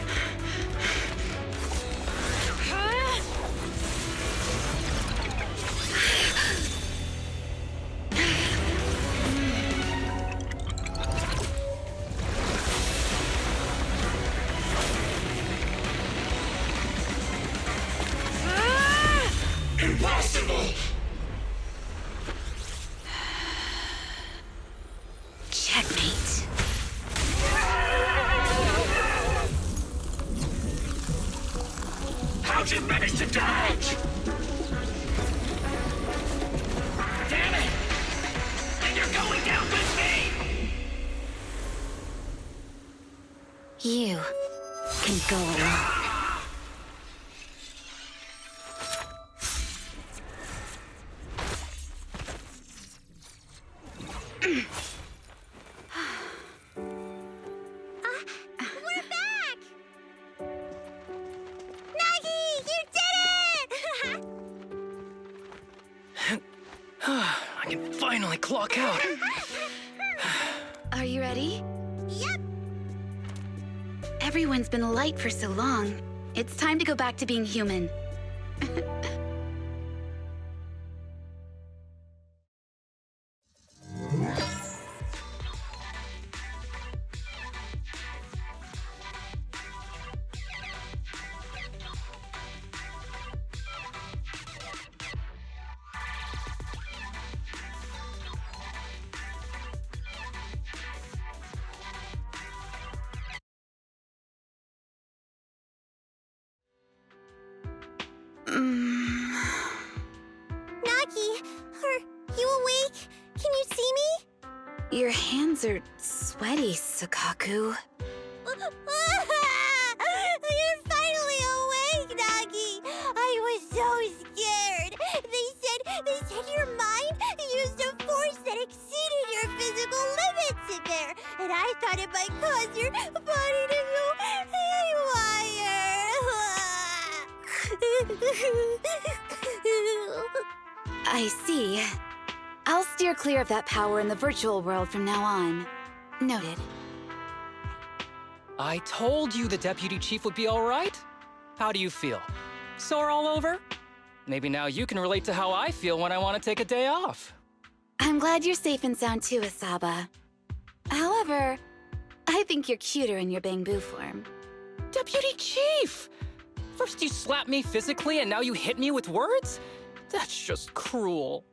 Impossible! Checkmate. How'd you manage to dodge? Damn it! And you're going down with me! You can go alone. We're back! Nagi, you did it! I can finally clock out. Are you ready? Yep. Everyone's been light for so long. It's time to go back to being human. Nagi, are you awake? Can you see me? Your hands are sweaty, Sakaku. You're finally awake, Nagi! I was so scared! They said your mind used a force that exceeded your physical limits in there, and I thought it might cause your body to go haywire. I see. I'll steer clear of that power in the virtual world from now on. Noted. I told you the deputy chief would be all right. How do you feel? Sore all over? Maybe now you can relate to how I feel when I want to take a day off. I'm glad you're safe and sound too, Asaba. However, I think you're cuter in your Bangbu form. Deputy Chief! First you slap me physically and now you hit me with words? That's just cruel.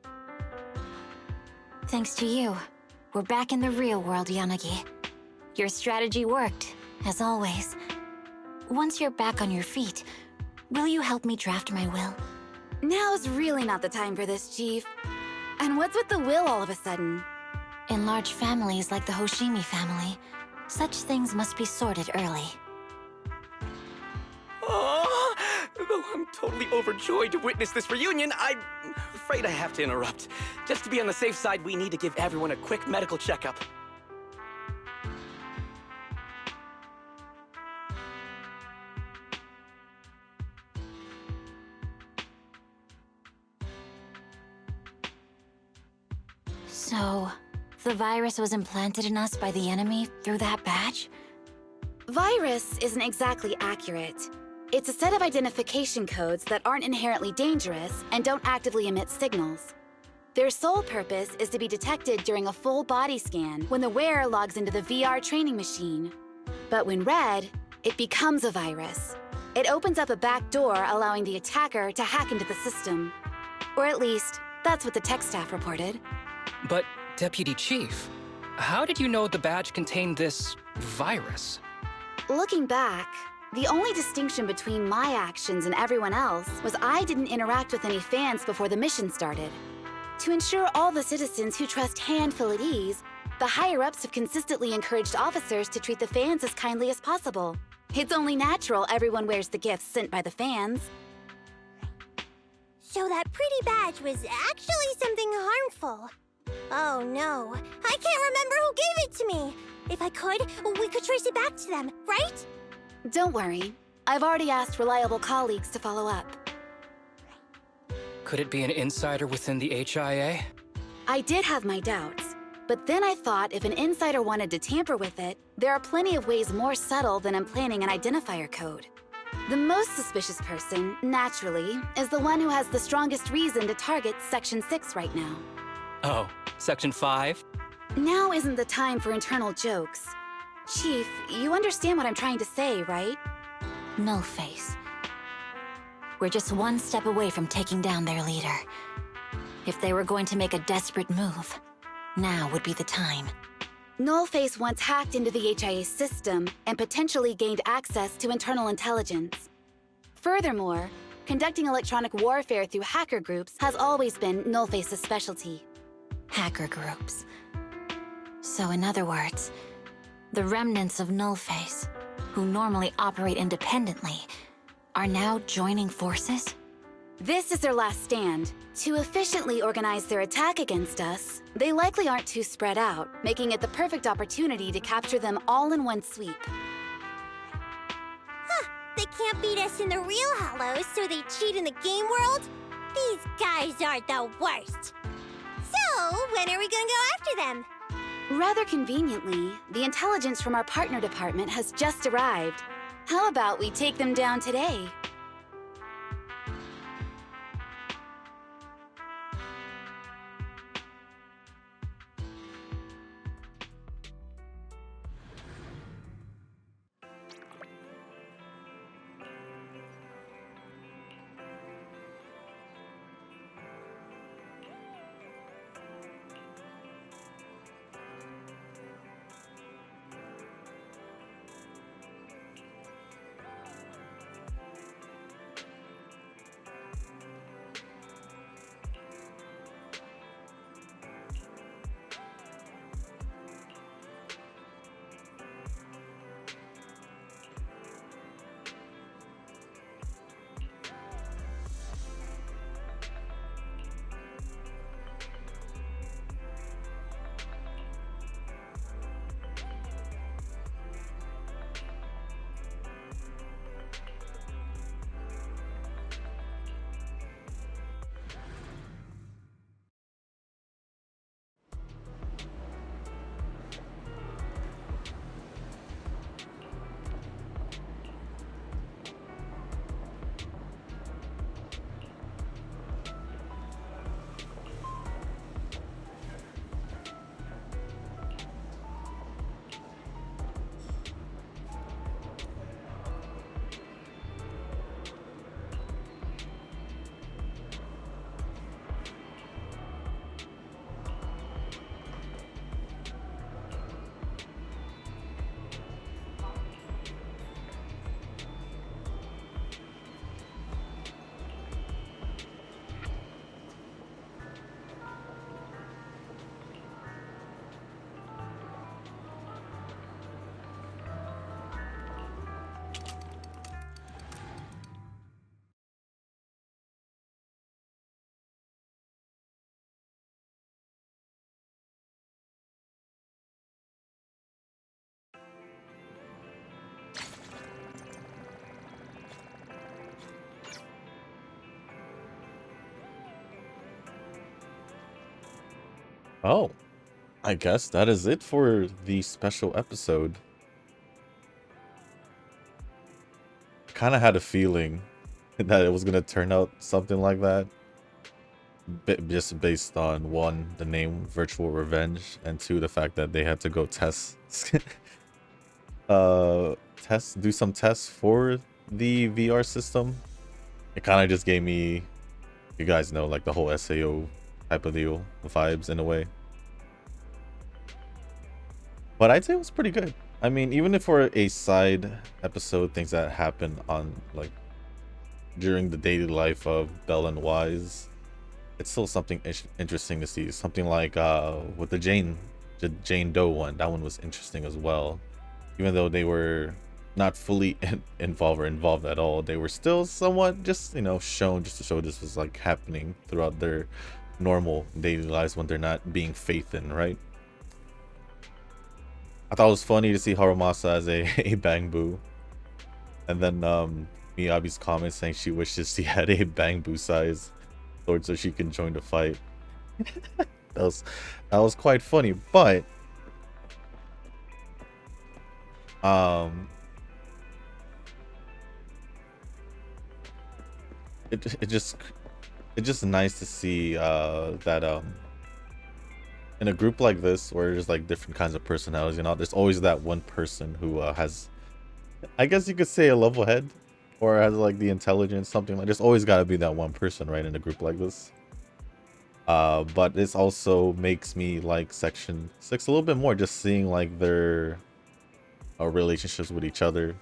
Thanks to you, we're back in the real world, Yanagi. Your strategy worked, as always. Once you're back on your feet, will you help me draft my will? Now's really not the time for this, Chief. And what's with the will all of a sudden? In large families like the Hoshimi family, such things must be sorted early. Oh, though I'm totally overjoyed to witness this reunion, I'm afraid I have to interrupt. Just to be on the safe side, we need to give everyone a quick medical checkup. So, the virus was implanted in us by the enemy through that badge? Virus isn't exactly accurate. It's a set of identification codes that aren't inherently dangerous and don't actively emit signals. Their sole purpose is to be detected during a full body scan when the wearer logs into the VR training machine. But when read, it becomes a virus. It opens up a back door, allowing the attacker to hack into the system. Or at least, that's what the tech staff reported. But, Deputy Chief, how did you know the badge contained this virus? Looking back, the only distinction between my actions and everyone else was I didn't interact with any fans before the mission started. To ensure all the citizens who trust Han feel at ease, the higher-ups have consistently encouraged officers to treat the fans as kindly as possible. It's only natural everyone wears the gifts sent by the fans. So that pretty badge was actually something harmful. Oh no, I can't remember who gave it to me. If I could, we could trace it back to them, right? Don't worry. I've already asked reliable colleagues to follow up. Could it be an insider within the HIA? I did have my doubts, but then I thought if an insider wanted to tamper with it, there are plenty of ways more subtle than implanting an identifier code. The most suspicious person, naturally, is the one who has the strongest reason to target Section 6 right now. Oh, Section 5? Now isn't the time for internal jokes. Chief, you understand what I'm trying to say, right? Nullface. We're just one step away from taking down their leader. If they were going to make a desperate move, now would be the time. Nullface once hacked into the HIA system and potentially gained access to internal intelligence. Furthermore, conducting electronic warfare through hacker groups has always been Nullface's specialty. Hacker groups. So in other words, the remnants of Nullface, who normally operate independently, are now joining forces? This is their last stand. To efficiently organize their attack against us, they likely aren't too spread out, making it the perfect opportunity to capture them all in one sweep. Huh, they can't beat us in the real Hollows, so they cheat in the game world? These guys are the worst. So, when are we gonna go after them? Rather conveniently, the intelligence from our partner department has just arrived. How about we take them down today? Oh, I guess that is it for the special episode. Kind of had a feeling that it was gonna turn out something like that, just based on one, the name Virtual Revenge, and two, the fact that they had to go do some tests for the VR system. It kind of just gave me, you guys know, like the whole SAO type of deal vibes in a way. But I'd say it was pretty good. I mean, even if for a side episode, things that happen on like during the daily life of Belle and Wise, it's still something interesting to see. Something like with the Jane Doe one, that one was interesting as well. Even though they were not fully involved at all, they were still somewhat just, you know, shown just to show this was like happening throughout their normal daily lives when they're not being Faithin, right? I thought it was funny to see Harumasa as a Bang Boo. And then Miyabi's comment saying she wishes she had a Bang Boo size sword so she can join the fight. that was quite funny, but it's just nice to see that in a group like this where there's like different kinds of personalities, you know, there's always that one person who has, I guess you could say, a level head or has like the intelligence, something like. There's always got to be that one person, right, in a group like this. But this also makes me like Section 6 a little bit more, just seeing like their relationships with each other,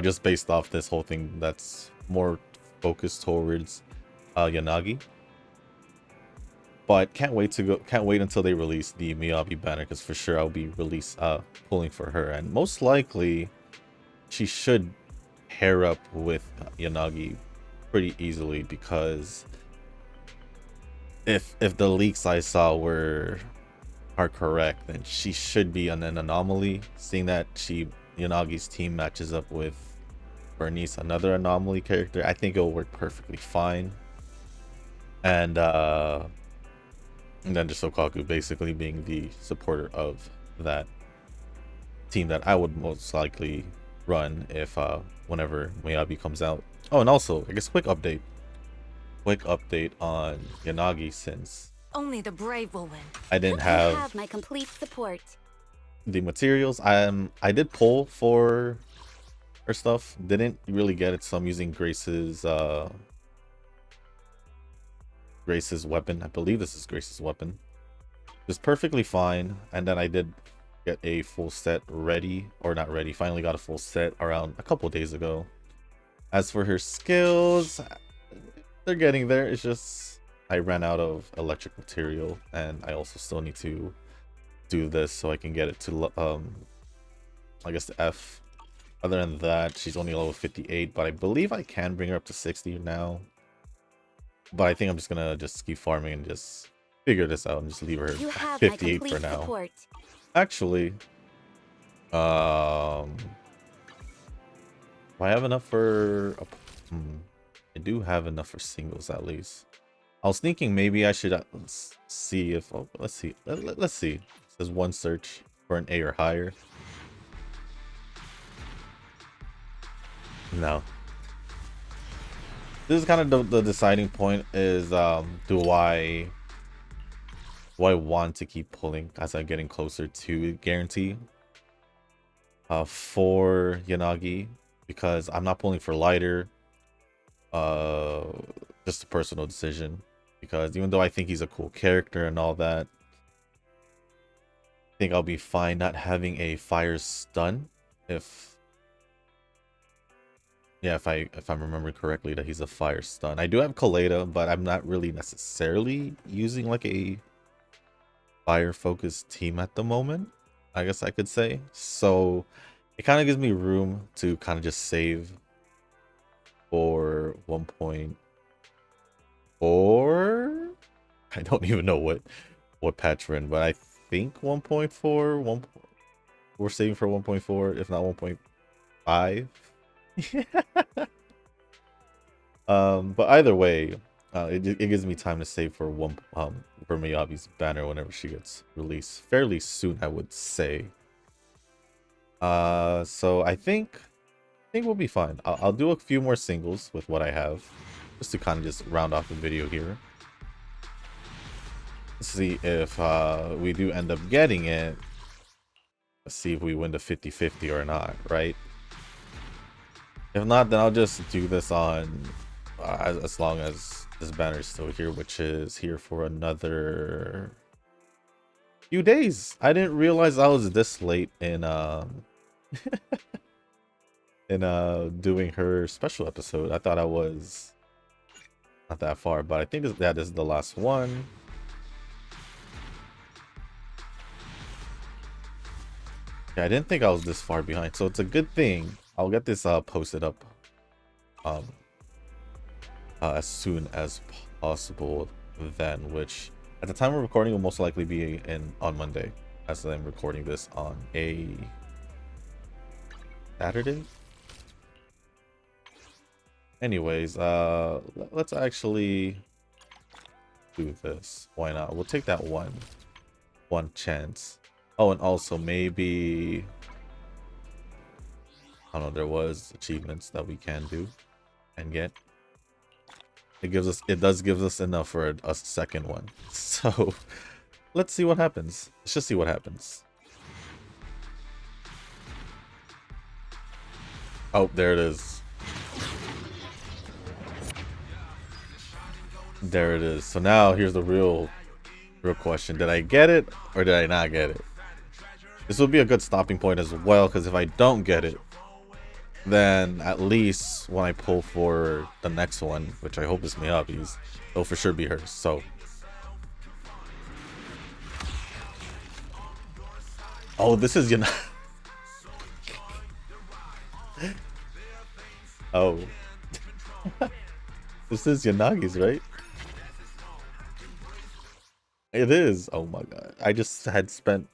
just based off this whole thing that's more focused towards Yanagi. But can't wait until they release the Miyabi banner, because for sure I'll be pulling for her, and most likely she should pair up with Yanagi pretty easily, because if the leaks I saw are correct, then she should be an anomaly, seeing that Yanagi's team matches up with Bernice, another anomaly character. I think it'll work perfectly fine. And then just Sokaku basically being the supporter of that team that I would most likely run if whenever Miyabi comes out. Oh, and also, I guess quick update on Yanagi, since only the brave will win. I didn't have my complete support. The materials. I did pull for her stuff, didn't really get it, so I'm using Grace's weapon. I believe this is Grace's weapon. It's perfectly fine. And then I did get a full set ready, or not ready, finally got a full set around a couple days ago. As for her skills, they're getting there. It's just I ran out of electric material, and I also still need to do this so I can get it to I guess the F. Other than that, she's only level 58, but I believe I can bring her up to 60 now. But I think I'm just gonna keep farming and just figure this out and just leave her at 58 for now. Support. Actually, do I have enough for? I do have enough for singles at least. I was thinking maybe I should see if. Oh, let's see. Let's see. It says one search for an A or higher. No. This is kind of the deciding point is do I want to keep pulling as I'm getting closer to guarantee for Yanagi, because I'm not pulling for lighter, just a personal decision, because even though I think he's a cool character and all that, I think I'll be fine not having a fire stun if I'm remembering correctly that he's a fire stun. I do have Kaleda, but I'm not really necessarily using like a fire focused team at the moment, I guess I could say. So it kind of gives me room to kind of just save for 1.4. I don't even know what patch we're in, but I think 1.4. We're saving for 1.4, if not 1.5. But either way, it gives me time to save for one for Miyabi's banner whenever she gets released fairly soon, I would say. So I think we'll be fine. I'll do a few more singles with what I have, just to kind of just round off the video here. Let's see if we do end up getting it. Let's see if we win the 50-50 or not, right? If not, then I'll just do this on as long as this banner is still here, which is here for another few days. I didn't realize I was this late in in doing her special episode. I thought I was not that far, but I think that is the last one. Yeah, I didn't think I was this far behind, so it's a good thing. I'll get this posted up as soon as possible then, which at the time of recording will most likely be on Monday, as I'm recording this on a Saturday. Anyways, let's actually do this. Why not? We'll take that one chance. Oh, and also maybe, I don't know, there was achievements that we can do and get. It does give us enough for a second one. So let's see what happens. Let's just see what happens. Oh, there it is. There it is. So now here's the real question. Did I get it or did I not get it? This will be a good stopping point as well, because if I don't get it, then at least when I pull for the next one, which I hope is Miyabi's, it'll for sure be hers. So, oh, this is Yanagi. Oh, this is Yanagi's, right? It is. Oh my god, I just had spent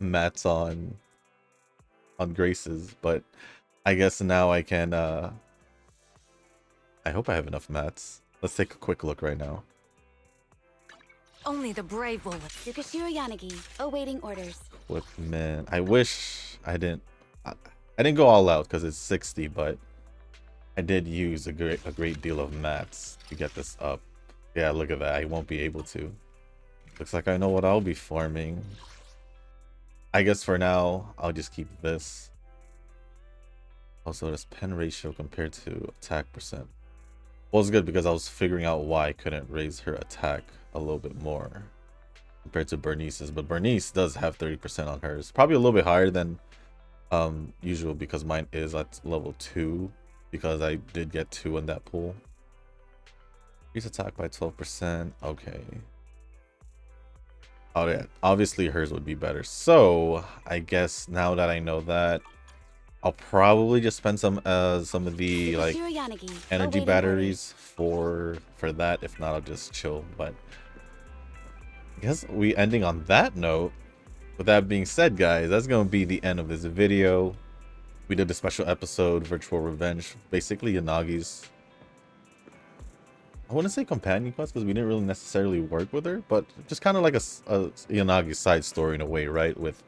mats on Grace's, but I guess now I can I hope I have enough mats. Let's take a quick look right now. Only the brave will. Yukishiro Yanagi, awaiting orders. Man, I wish I didn't go all out because it's 60, but I did use a great deal of mats to get this up. Yeah, look at that. I won't be able to. Looks like I know what I'll be farming. I guess for now, I'll just keep this. Also, this pen ratio compared to attack percent. Well, it's good because I was figuring out why I couldn't raise her attack a little bit more compared to Bernice's. But Bernice does have 30% on hers. Probably a little bit higher than usual because mine is at level 2 because I did get 2 in that pool. Increase attack by 12%. Okay. Oh yeah, obviously hers would be better. So I guess now that I know that, I'll probably just spend some of the like energy batteries for that. If not, I'll just chill. But I guess we ending on that note. With that being said, guys, that's gonna be the end of this video. We did a special episode, Virtual Revenge, basically Yanagi's, I wouldn't say companion quest because we didn't really necessarily work with her, but just kind of like a Yanagi side story in a way, right? With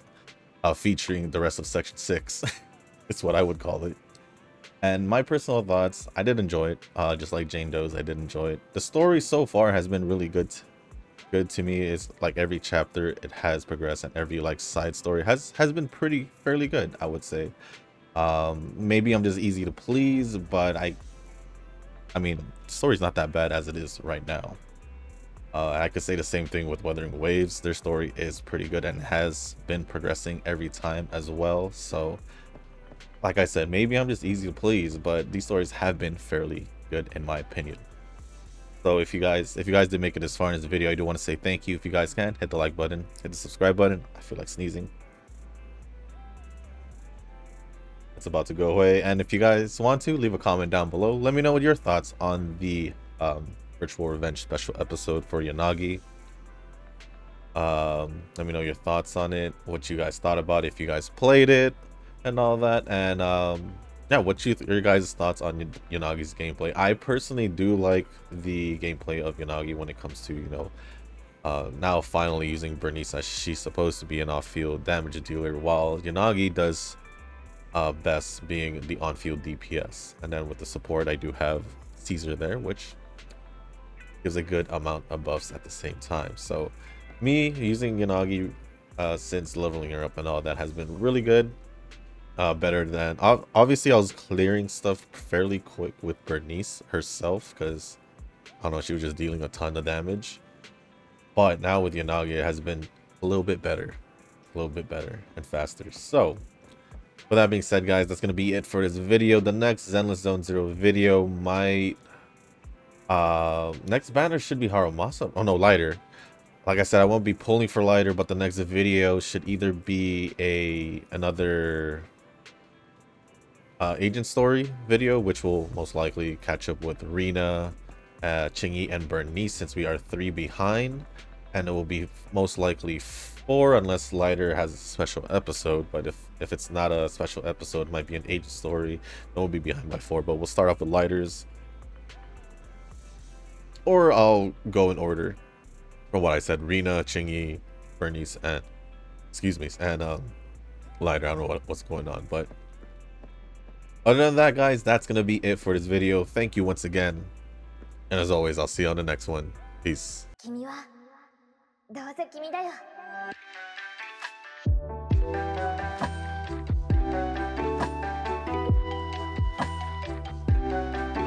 featuring the rest of Section 6. It's what I would call it. And my personal thoughts, I did enjoy it. Just like Jane Doe's, I did enjoy it. The story so far has been really good to me. It's like every chapter it has progressed, and every like side story has been fairly good, I would say. Maybe I'm just easy to please, but I mean, the story's not that bad as it is right now. I could say the same thing with Wuthering Waves. Their story is pretty good and has been progressing every time as well. So, like I said, maybe I'm just easy to please, but these stories have been fairly good in my opinion. So if you guys did make it this far in this video, I do want to say thank you. If you guys can, hit the like button, hit the subscribe button. I feel like sneezing. It's about to go away. And if you guys want to, leave a comment down below. Let me know what your thoughts on the Virtual Revenge special episode for Yanagi. Let me know your thoughts on it, what you guys thought about it, if you guys played it and all that. And yeah, what your guys' thoughts on Yanagi's gameplay? I personally do like the gameplay of Yanagi when it comes to, you know, now finally using Bernice as she's supposed to be an off-field damage dealer, while Yanagi does best being the on-field DPS. And then with the support, I do have Caesar there, which gives a good amount of buffs at the same time. So me using Yanagi since leveling her up and all that has been really good. Better than obviously I was clearing stuff fairly quick with Bernice herself because I don't know, she was just dealing a ton of damage. But now with Yanagi, it has been a little bit better and faster. So with that being said, guys, that's gonna be it for this video. The next Zenless Zone Zero video, my next banner should be Harumasa. Oh no, Lighter. Like I said, I won't be pulling for Lighter, but the next video should either be another agent story video, which will most likely catch up with Rina, Chingy, and Bernice, since we are 3 behind, and it will be most likely 4 unless Lighter has a special episode. But if it's not a special episode, it might be an agent story, then we'll be behind by 4. But we'll start off with Lighters, or I'll go in order from what I said: Rina, Chingy, Bernice, and Lighter. I don't know what's going on, but other than that, guys, that's gonna be it for this video. Thank you once again, and as always, I'll see you on the next one. Peace.